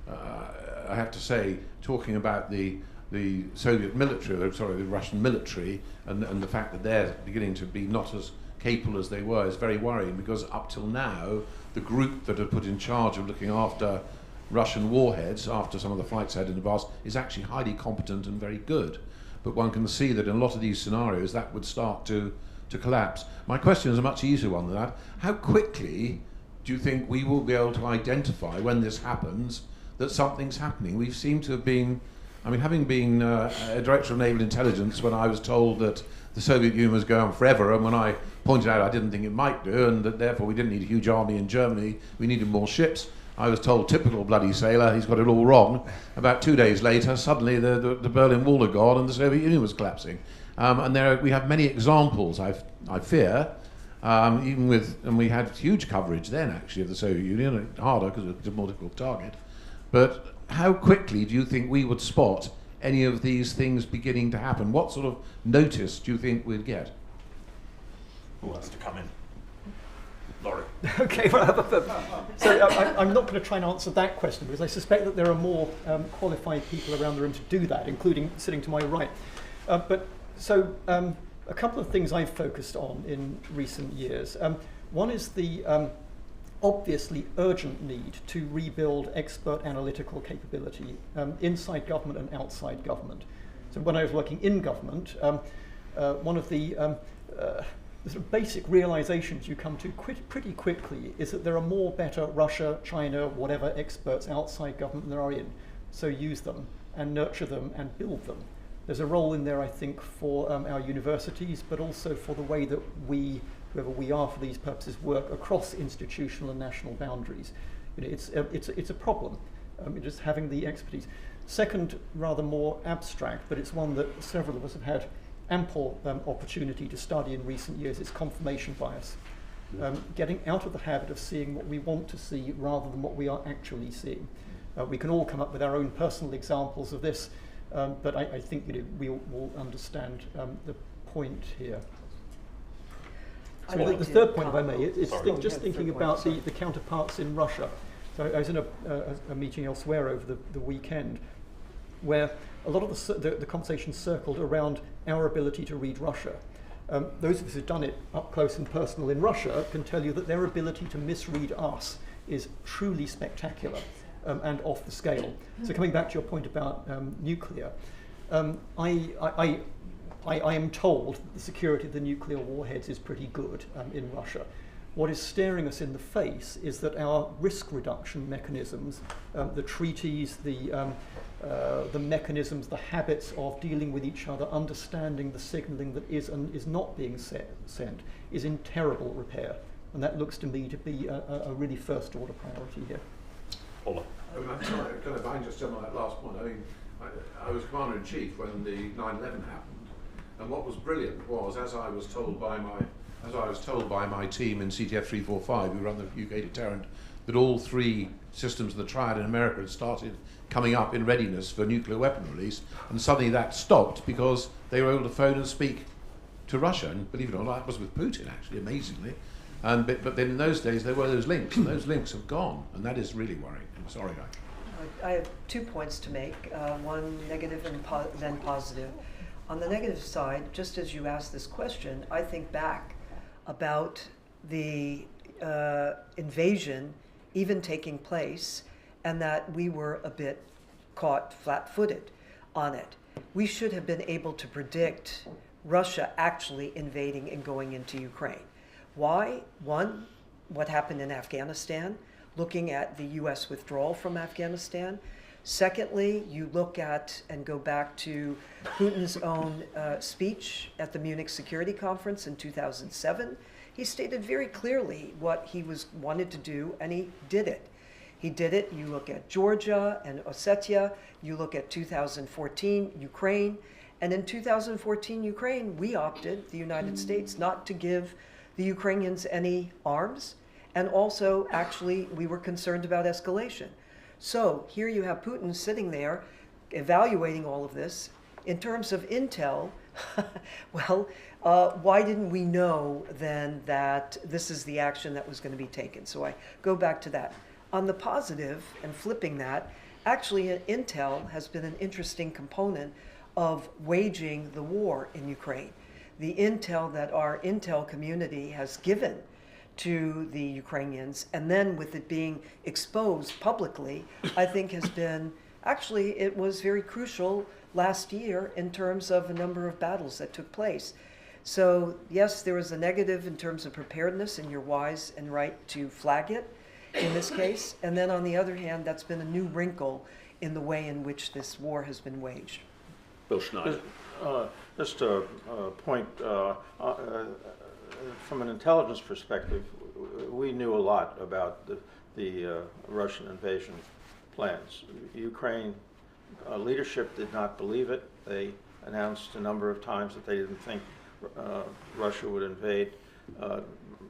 I have to say, talking about the Soviet military, the Russian military, and the fact that they're beginning to be not as capable as they were is very worrying, because up till now, the group that are put in charge of looking after Russian warheads, after some of the flights had in the past, is actually highly competent and very good. But one can see that in a lot of these scenarios, that would start to collapse. My question is a much easier one than that. How quickly do you think we will be able to identify, when this happens, that something's happening? We seem to have been, having been a director of naval intelligence when I was told that the Soviet Union was going on forever, and when I pointed out I didn't think it might do, and that therefore we didn't need a huge army in Germany, we needed more ships, I was told, typical bloody sailor, he's got it all wrong. About 2 days later, suddenly the Berlin Wall had gone and the Soviet Union was collapsing. And we have many examples, I fear, and we had huge coverage then, actually, of the Soviet Union, harder because it was a more difficult target. But how quickly do you think we would spot any of these things beginning to happen? What sort of notice do you think we'd get? Who wants to come in? Laurie. Okay, so I'm not going to try and answer that question because I suspect that there are more qualified people around the room to do that, including sitting to my right. a couple of things I've focused on in recent years. One is the obviously urgent need to rebuild expert analytical capability inside government and outside government. So when I was working in government, one of the sort of basic realizations you come to pretty quickly is that there are more better Russia, China, whatever experts outside government than there are in. So use them and nurture them and build them. There's a role in there, I think, for our universities, but also for the way that we, whoever we are for these purposes, work across institutional and national boundaries. You know, it's a problem, just having the expertise. Second, rather more abstract, but it's one that several of us have had ample opportunity to study in recent years, is confirmation bias. Getting out of the habit of seeing what we want to see rather than what we are actually seeing. We can all come up with our own personal examples of this, but I think we will understand the point here. So the third point, if I may, it's just thinking about the counterparts in Russia. So I was in a meeting elsewhere over the weekend, where a lot of the conversation circled around our ability to read Russia. Those of us who've done it up close and personal in Russia can tell you that their ability to misread us is truly spectacular and off the scale. So coming back to your point about nuclear, I am told that the security of the nuclear warheads is pretty good in Russia. What is staring us in the face is that our risk reduction mechanisms, the treaties, the mechanisms, the habits of dealing with each other, understanding the signaling that is and is not being sent, is in terrible repair. And that looks to me to be a really first order priority here. Paula. I mean, if I can just jump on that last point. I mean, I was Commander-in-Chief when the 9/11 happened, and what was brilliant was, as I was told by my team in CTF 345, who run the UK deterrent, that all three systems of the triad in America had started coming up in readiness for nuclear weapon release, and suddenly that stopped because they were able to phone and speak to Russia, and believe it or not, that was with Putin, actually, amazingly. But then in those days there were those links, and those links have gone, and that is really worrying. I'm sorry, I have 2 points to make, one negative and then positive. On the negative side, just as you asked this question, I think back about the invasion even taking place, and that we were a bit caught flat-footed on it. We should have been able to predict Russia actually invading and going into Ukraine. Why? One, what happened in Afghanistan, looking at the US withdrawal from Afghanistan. Secondly, you look at and go back to Putin's own speech at the Munich Security Conference in 2007. He stated very clearly what he wanted to do, and he did it. He did it. You look at Georgia and Ossetia, you look at 2014 Ukraine, and in 2014 Ukraine, we opted, the United States, not to give the Ukrainians any arms, and also actually we were concerned about escalation. So here you have Putin sitting there evaluating all of this. In terms of intel, well, why didn't we know then that this is the action that was going to be taken? So I go back to that. On the positive, and flipping that, actually intel has been an interesting component of waging the war in Ukraine. The intel that our intel community has given to the Ukrainians, and then with it being exposed publicly, I think has been, actually it was very crucial last year in terms of a number of battles that took place. So yes, there was a negative in terms of preparedness, and you're wise and right to flag it in this case. And then on the other hand, that's been a new wrinkle in the way in which this war has been waged. Bill Schneider. Just a point, from an intelligence perspective, we knew a lot about the Russian invasion plans. Ukraine leadership did not believe it. They announced a number of times that they didn't think Russia would invade.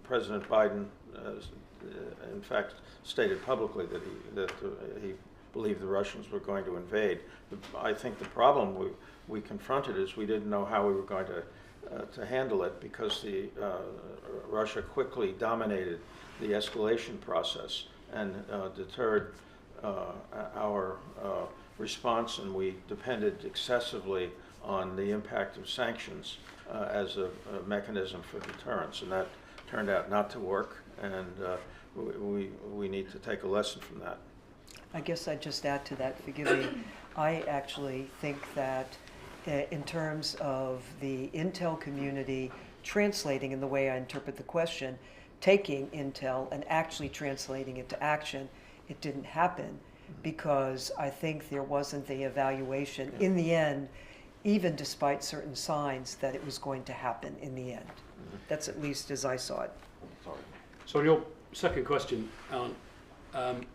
President Biden, in fact, stated publicly that he believed the Russians were going to invade. I think the problem we confronted is we didn't know how we were going to handle it, because Russia quickly dominated the escalation process and deterred our response, and we depended excessively on the impact of sanctions as a mechanism for deterrence, and that turned out not to work, and we need to take a lesson from that. I guess I'd just add to that, forgive me, I actually think that in terms of the intel community translating in the way I interpret the question, taking intel and actually translating it to action, it didn't happen because I think there wasn't the evaluation in the end, even despite certain signs that it was going to happen in the end. That's at least as I saw it. Sorry. So on your second question, Alan,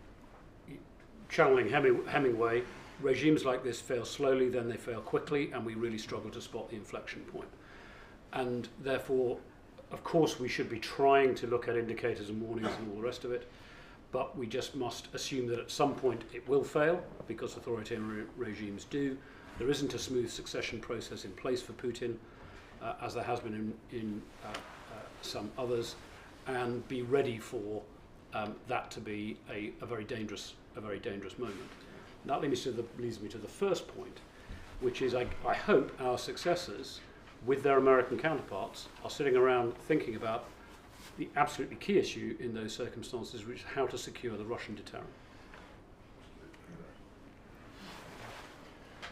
channeling Hemingway, regimes like this fail slowly, then they fail quickly, and we really struggle to spot the inflection point. And therefore, of course, we should be trying to look at indicators and warnings and all the rest of it, but we just must assume that at some point it will fail, because authoritarian regimes do. There isn't a smooth succession process in place for Putin, as there has been in some others, and be ready for that to be a very dangerous moment. And that leads me to the first point, which is I hope our successors, with their American counterparts, are sitting around thinking about the absolutely key issue in those circumstances, which is how to secure the Russian deterrent.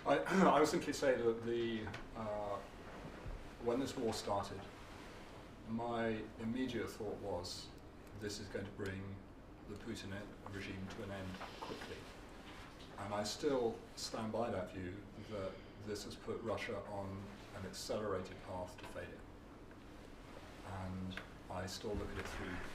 I would simply say that when this war started, my immediate thought was this is going to bring the Putin regime to an end quickly. And I still stand by that view that this has put Russia on an accelerated path to failure. And I still look at it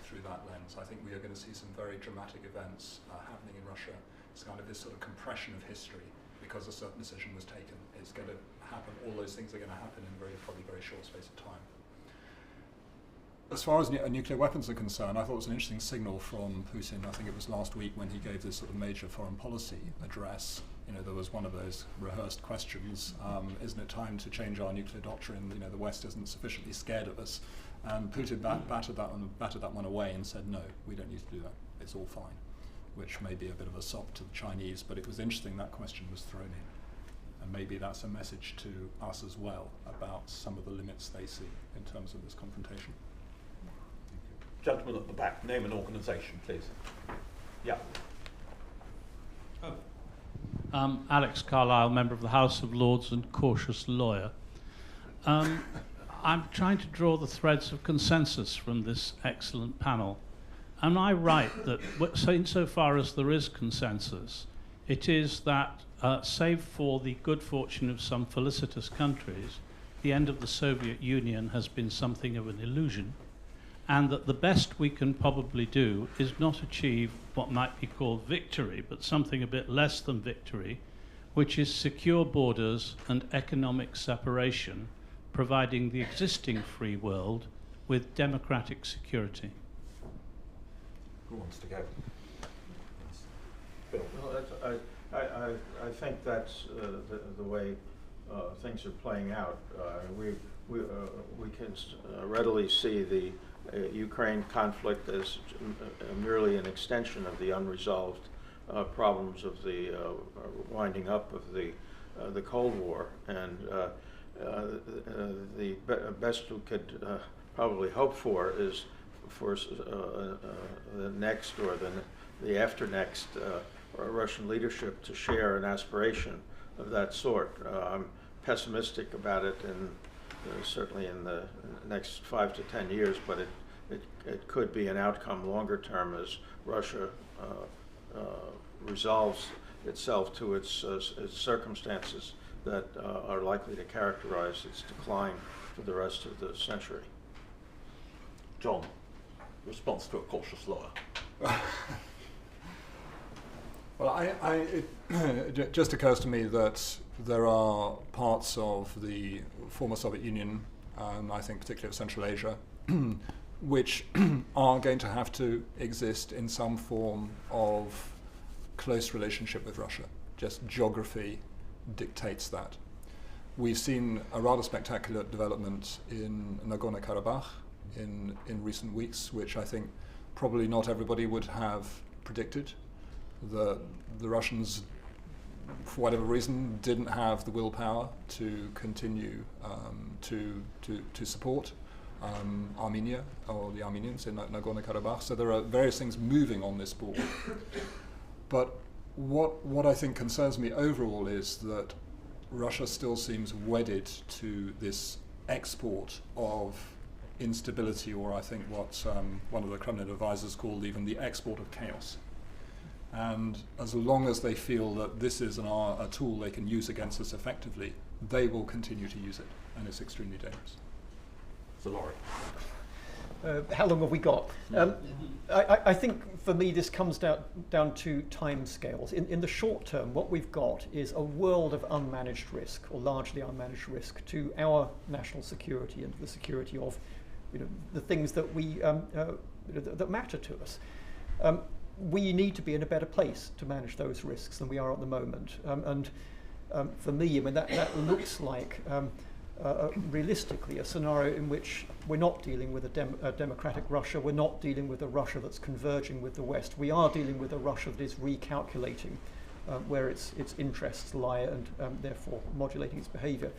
through that lens. I think we are going to see some very dramatic events happening in Russia. It's kind of this sort of compression of history because a certain decision was taken. It's going to happen, all those things are going to happen in probably very short space of time. As far as nuclear weapons are concerned, I thought it was an interesting signal from Putin. I think it was last week when he gave this sort of major foreign policy address. You know, there was one of those rehearsed questions, isn't it time to change our nuclear doctrine? You know, the West isn't sufficiently scared of us. And Putin battered that one away and said, no, we don't need to do that. It's all fine, which may be a bit of a sop to the Chinese, but it was interesting that question was thrown in. And maybe that's a message to us as well about some of the limits they see in terms of this confrontation. Gentleman at the back, name and organisation, please. Yeah. Alex Carlisle, member of the House of Lords and cautious lawyer. I'm trying to draw the threads of consensus from this excellent panel. Am I right that, insofar as there is consensus, it is that, save for the good fortune of some felicitous countries, the end of the Soviet Union has been something of an illusion, and that the best we can probably do is not achieve what might be called victory, but something a bit less than victory, which is secure borders and economic separation, providing the existing free world with democratic security? Who wants to go? Bill. Well, I think that's the way things are playing out. We can readily see the Ukraine conflict as merely an extension of the unresolved problems of the winding up of the Cold War, and the best we could probably hope for is for the next or the after next Russian leadership to share an aspiration of that sort. I'm pessimistic about it, and certainly in the next 5 to 10 years, but it could be an outcome longer term as Russia resolves itself to its circumstances that are likely to characterize its decline for the rest of the century. John, response to a cautious lawyer. Well, it just occurs to me that there are parts of the former Soviet Union, and I think particularly of Central Asia, which are going to have to exist in some form of close relationship with Russia. Just geography dictates that. We've seen a rather spectacular development in Nagorno-Karabakh in recent weeks, which I think probably not everybody would have predicted. The Russians for whatever reason, didn't have the willpower to continue to support Armenia or the Armenians in Nagorno-Karabakh. So there are various things moving on this board. But what I think concerns me overall is that Russia still seems wedded to this export of instability, or I think what one of the Kremlin advisors called even the export of chaos. And as long as they feel that this is a tool they can use against us effectively, they will continue to use it, and it's extremely dangerous. So Laurie. How long have we got? I think for me this comes down to time scales. In the short term, what we've got is a world of unmanaged risk, or largely unmanaged risk, to our national security and the security of the things that we that matter to us. We need to be in a better place to manage those risks than we are at the moment. For me, I mean that looks like realistically a scenario in which we're not dealing with a democratic Russia, we're not dealing with a Russia that's converging with the West, we are dealing with a Russia that is recalculating where its interests lie and therefore modulating its behaviour.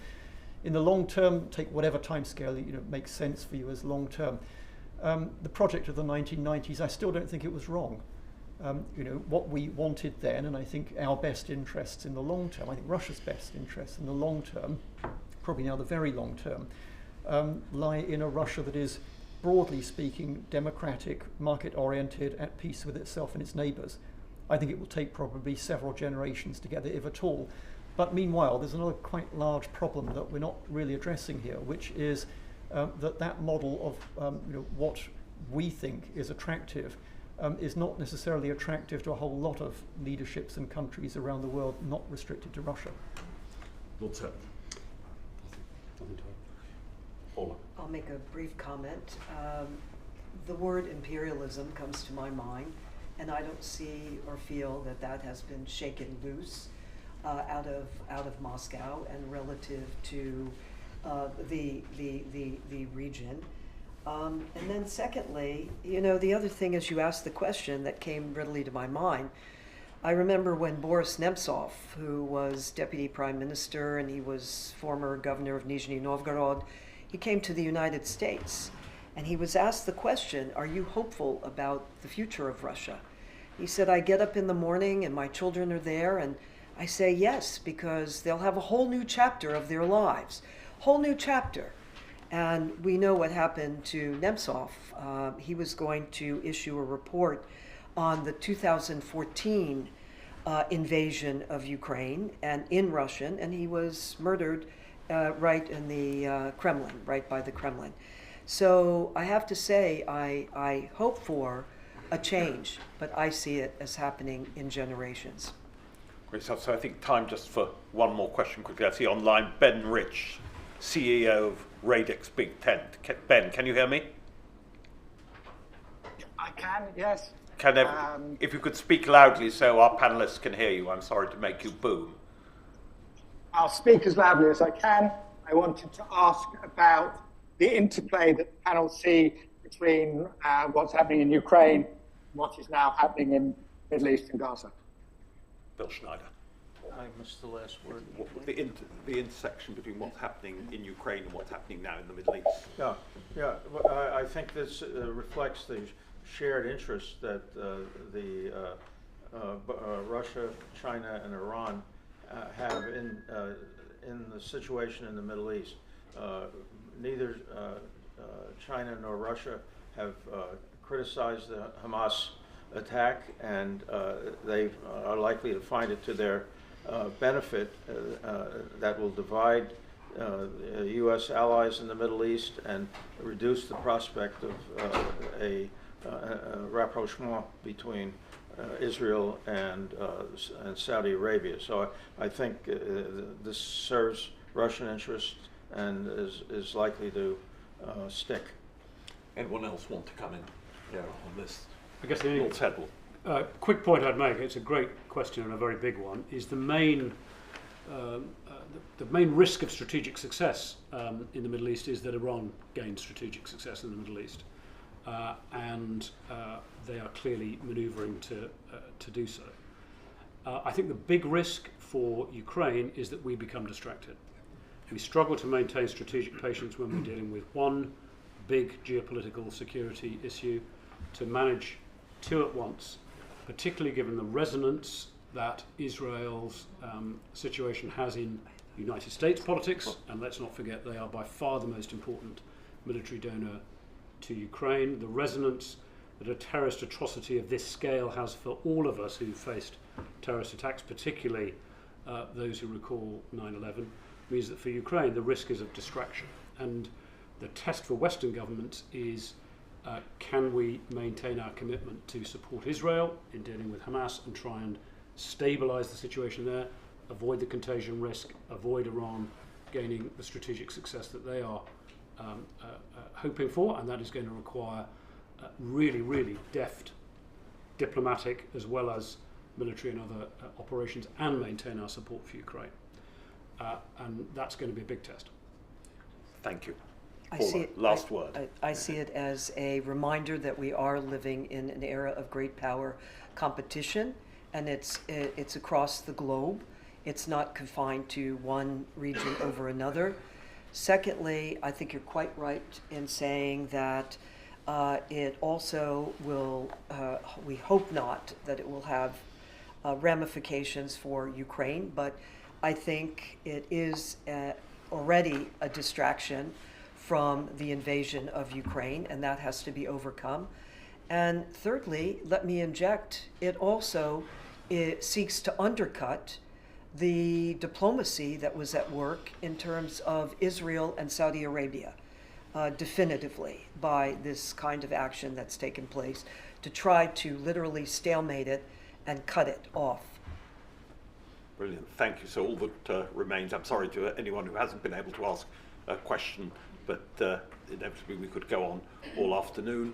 In the long term, take whatever timescale makes sense for you as long term. The project of the 1990s, I still don't think it was wrong. What we wanted then, and I think our best interests in the long term, I think Russia's best interests in the long term, probably now the very long term, lie in a Russia that is, broadly speaking, democratic, market-oriented, at peace with itself and its neighbours. I think it will take probably several generations to get there, if at all. But meanwhile, there's another quite large problem that we're not really addressing here, which is that model of what we think is attractive is not necessarily attractive to a whole lot of leaderships and countries around the world, not restricted to Russia. Lord Sedwill. Paula. I'll make a brief comment. The word imperialism comes to my mind, and I don't see or feel that has been shaken loose out of Moscow and relative to the region. And then secondly, the other thing is you asked the question that came readily to my mind. I remember when Boris Nemtsov, who was deputy prime minister and he was former governor of Nizhny Novgorod, he came to the United States and he was asked the question, are you hopeful about the future of Russia? He said, I get up in the morning and my children are there and I say yes, because they'll have a whole new chapter of their lives, whole new chapter. And we know what happened to Nemtsov. He was going to issue a report on the 2014 invasion of Ukraine and in Russian, and he was murdered right in the Kremlin, right by the Kremlin. So I have to say I hope for a change, but I see it as happening in generations. Great stuff. So I think time just for one more question quickly. I see online Ben Rich, CEO of Radix Big Tent. Ben, can you hear me? I can, yes. If you could speak loudly so our panelists can hear you. I'm sorry to make you boom. I'll speak as loudly as I can. I wanted to ask about the interplay that the panel see between what's happening in Ukraine and what is now happening in Middle East and Gaza. Bill Schneider. I missed the last word. The intersection between what's happening in Ukraine and what's happening now in the Middle East. Yeah. Well, I think this reflects the shared interest that Russia, China, and Iran have in the situation in the Middle East. Neither China nor Russia have criticized the Hamas attack, and they are likely to find it to their benefit that will divide U.S. allies in the Middle East and reduce the prospect of a rapprochement between Israel and Saudi Arabia. So I think this serves Russian interests and is likely to stick. Anyone else want to come in on this? I guess the only quick point I'd make, it's a great question and a very big one, is the main risk of strategic success in the Middle East is that Iran gains strategic success in the Middle East. And they are clearly manoeuvring to do so. I think the big risk for Ukraine is that we become distracted. We struggle to maintain strategic patience when we're dealing with one big geopolitical security issue. To manage two at once, particularly given the resonance that Israel's situation has in United States politics, and let's not forget they are by far the most important military donor to Ukraine, the resonance that a terrorist atrocity of this scale has for all of us who faced terrorist attacks, particularly those who recall 9/11, means that for Ukraine the risk is of distraction. And the test for Western governments is can we maintain our commitment to support Israel in dealing with Hamas and try and stabilise the situation there, avoid the contagion risk, avoid Iran gaining the strategic success that they are hoping for, and that is going to require really, really deft diplomatic as well as military and other operations, and maintain our support for Ukraine. And that's going to be a big test. Thank you. I Paula, see it, last word. I see it as a reminder that we are living in an era of great power competition, and it's across the globe. It's not confined to one region over another. Secondly, I think you're quite right in saying that it also will, we hope not, that it will have ramifications for Ukraine, but I think it is already a distraction from the invasion of Ukraine, and that has to be overcome. And thirdly, let me inject, it also seeks to undercut the diplomacy that was at work in terms of Israel and Saudi Arabia, definitively, by this kind of action that's taken place to try to literally stalemate it and cut it off. Brilliant. Thank you. So all that remains, I'm sorry to anyone who hasn't been able to ask a question, but inevitably we could go on all afternoon.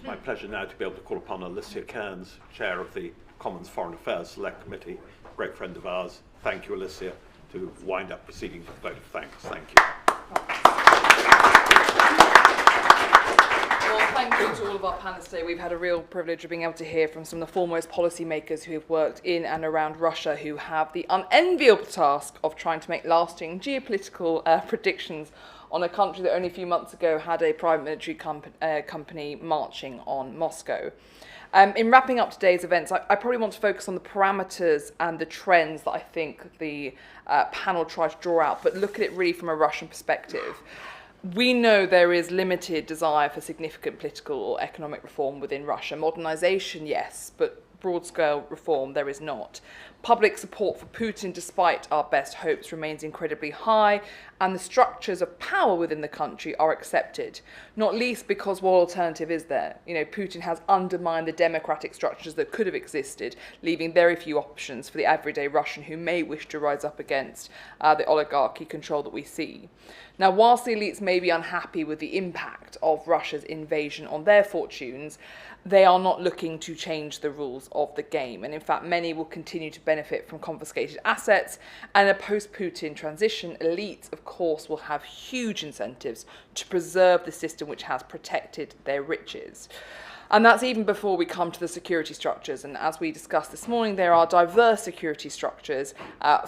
My pleasure now to be able to call upon Alicia Kearns, Chair of the Commons Foreign Affairs Select Committee, great friend of ours. Thank you, Alicia, to wind up proceedings with a vote of thanks. Thank you. Well, thank you to all of our panelists today. We've had a real privilege of being able to hear from some of the foremost policymakers who have worked in and around Russia, who have the unenviable task of trying to make lasting geopolitical predictions on a country that only a few months ago had a private military company marching on Moscow. In wrapping up today's events, I probably want to focus on the parameters and the trends that I think the panel tried to draw out, but look at it really from a Russian perspective. We know there is limited desire for significant political or economic reform within Russia. Modernization, yes, but broad-scale reform, there is not. Public support for Putin, despite our best hopes, remains incredibly high, and the structures of power within the country are accepted, not least because what alternative is there? You know, Putin has undermined the democratic structures that could have existed, leaving very few options for the everyday Russian who may wish to rise up against the oligarchy control that we see. Now, whilst the elites may be unhappy with the impact of Russia's invasion on their fortunes, they are not looking to change the rules of the game. And in fact, many will continue to benefit from confiscated assets. And a post-Putin transition, elites, of course, will have huge incentives to preserve the system which has protected their riches. And that's even before we come to the security structures. And as we discussed this morning, there are diverse security structures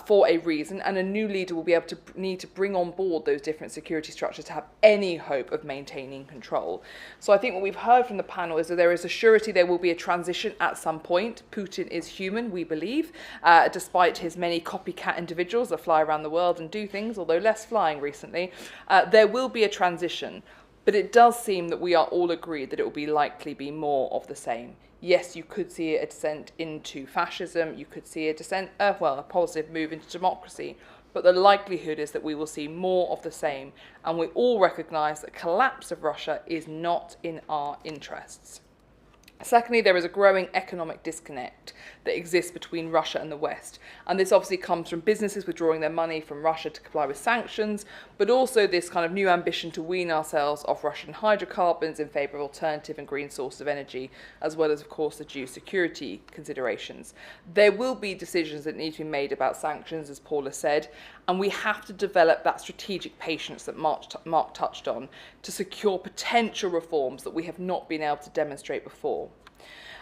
for a reason, and a new leader will be able to need to bring on board those different security structures to have any hope of maintaining control. So I think what we've heard from the panel is that there is a surety there will be a transition at some point. Putin is human, we believe, despite his many copycat individuals that fly around the world and do things, although less flying recently. There will be a transition. But it does seem that we are all agreed that it will be likely be more of the same. Yes, you could see a descent into fascism, you could see a descent, a positive move into democracy, but the likelihood is that we will see more of the same, and we all recognise that collapse of Russia is not in our interests. Secondly, there is a growing economic disconnect that exists between Russia and the West. And this obviously comes from businesses withdrawing their money from Russia to comply with sanctions, but also this kind of new ambition to wean ourselves off Russian hydrocarbons in favour of alternative and green sources of energy, as well as, of course, the due security considerations. There will be decisions that need to be made about sanctions, as Paula said, and we have to develop that strategic patience that Mark touched on to secure potential reforms that we have not been able to demonstrate before.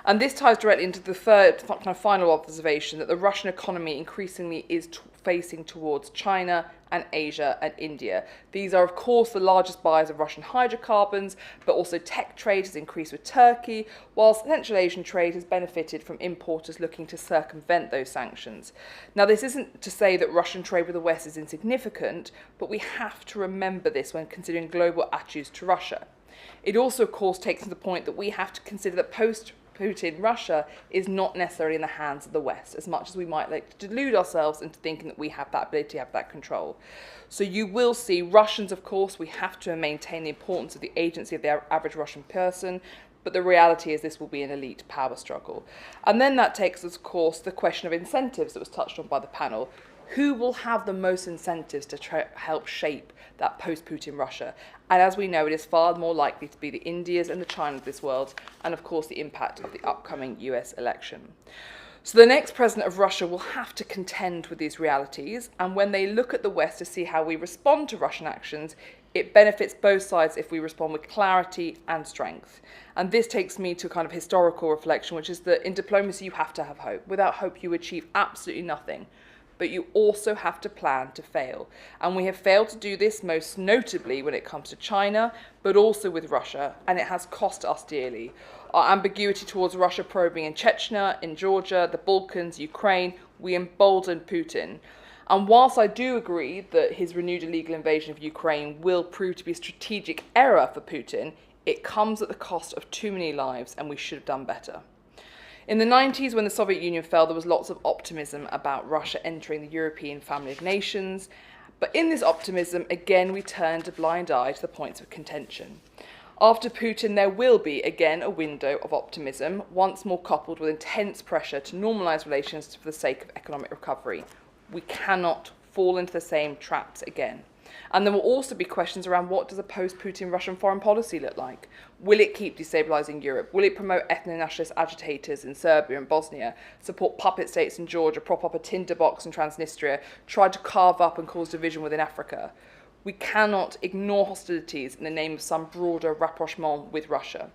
And this ties directly into the third kind of final observation, that the Russian economy increasingly is facing towards China and Asia and India. These are, of course, the largest buyers of Russian hydrocarbons, but also tech trade has increased with Turkey, whilst Central Asian trade has benefited from importers looking to circumvent those sanctions. Now, this isn't to say that Russian trade with the West is insignificant, but we have to remember this when considering global attitudes to Russia. It also, of course, takes to the point that we have to consider that post-Putin Russia is not necessarily in the hands of the West, as much as we might like to delude ourselves into thinking that we have that ability, have that control. So you will see Russians, of course, we have to maintain the importance of the agency of the average Russian person, but the reality is this will be an elite power struggle. And then that takes us, of course, the question of incentives that was touched on by the panel. Who will have the most incentives to help shape that post-Putin Russia? And as we know, it is far more likely to be the Indias and the China of this world, and of course the impact of the upcoming US election. So the next president of Russia will have to contend with these realities, and when they look at the West to see how we respond to Russian actions, it benefits both sides if we respond with clarity and strength. And this takes me to a kind of historical reflection, which is that in diplomacy you have to have hope. Without hope you achieve absolutely nothing. But you also have to plan to fail. And we have failed to do this most notably when it comes to China, but also with Russia, and it has cost us dearly. Our ambiguity towards Russia probing in Chechnya, in Georgia, the Balkans, Ukraine, we emboldened Putin. And whilst I do agree that his renewed illegal invasion of Ukraine will prove to be a strategic error for Putin, it comes at the cost of too many lives, and we should have done better. In the 90s, when the Soviet Union fell, there was lots of optimism about Russia entering the European family of nations. But in this optimism, again, we turned a blind eye to the points of contention. After Putin, there will be, again, a window of optimism, once more coupled with intense pressure to normalise relations for the sake of economic recovery. We cannot fall into the same traps again. And there will also be questions around what does a post-Putin Russian foreign policy look like? Will it keep destabilising Europe? Will it promote ethno-nationalist agitators in Serbia and Bosnia, support puppet states in Georgia, prop up a tinderbox in Transnistria, try to carve up and cause division within Africa? We cannot ignore hostilities in the name of some broader rapprochement with Russia.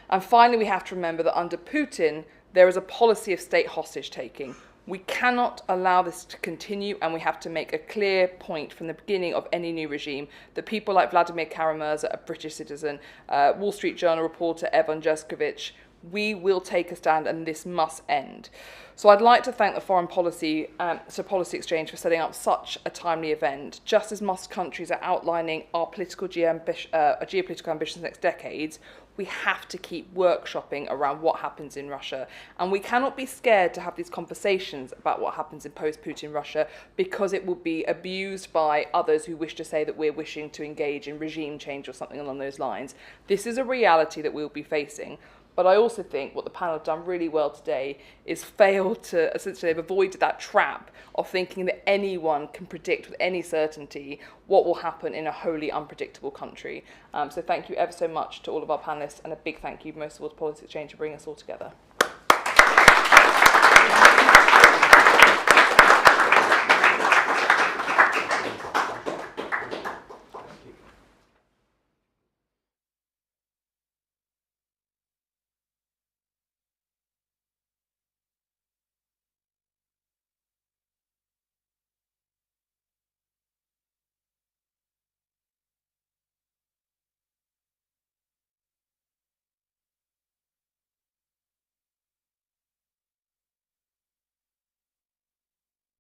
And finally, we have to remember that under Putin, there is a policy of state hostage-taking. We cannot allow this to continue, and we have to make a clear point from the beginning of any new regime that people like Vladimir Kara-Murza, a British citizen, Wall Street Journal reporter Evan Jerskovic, we will take a stand, and this must end. So I'd like to thank the Foreign Policy Exchange for setting up such a timely event. Just as most countries are outlining our geopolitical ambitions next decades, we have to keep workshopping around what happens in Russia. And we cannot be scared to have these conversations about what happens in post-Putin Russia, because it will be abused by others who wish to say that we're wishing to engage in regime change or something along those lines. This is a reality that we'll be facing. But I also think what the panel have done really well today is failed to, essentially, they've avoided that trap of thinking that anyone can predict with any certainty what will happen in a wholly unpredictable country. So thank you ever so much to all of our panellists, and a big thank you most of all to Politics Exchange for bringing us all together.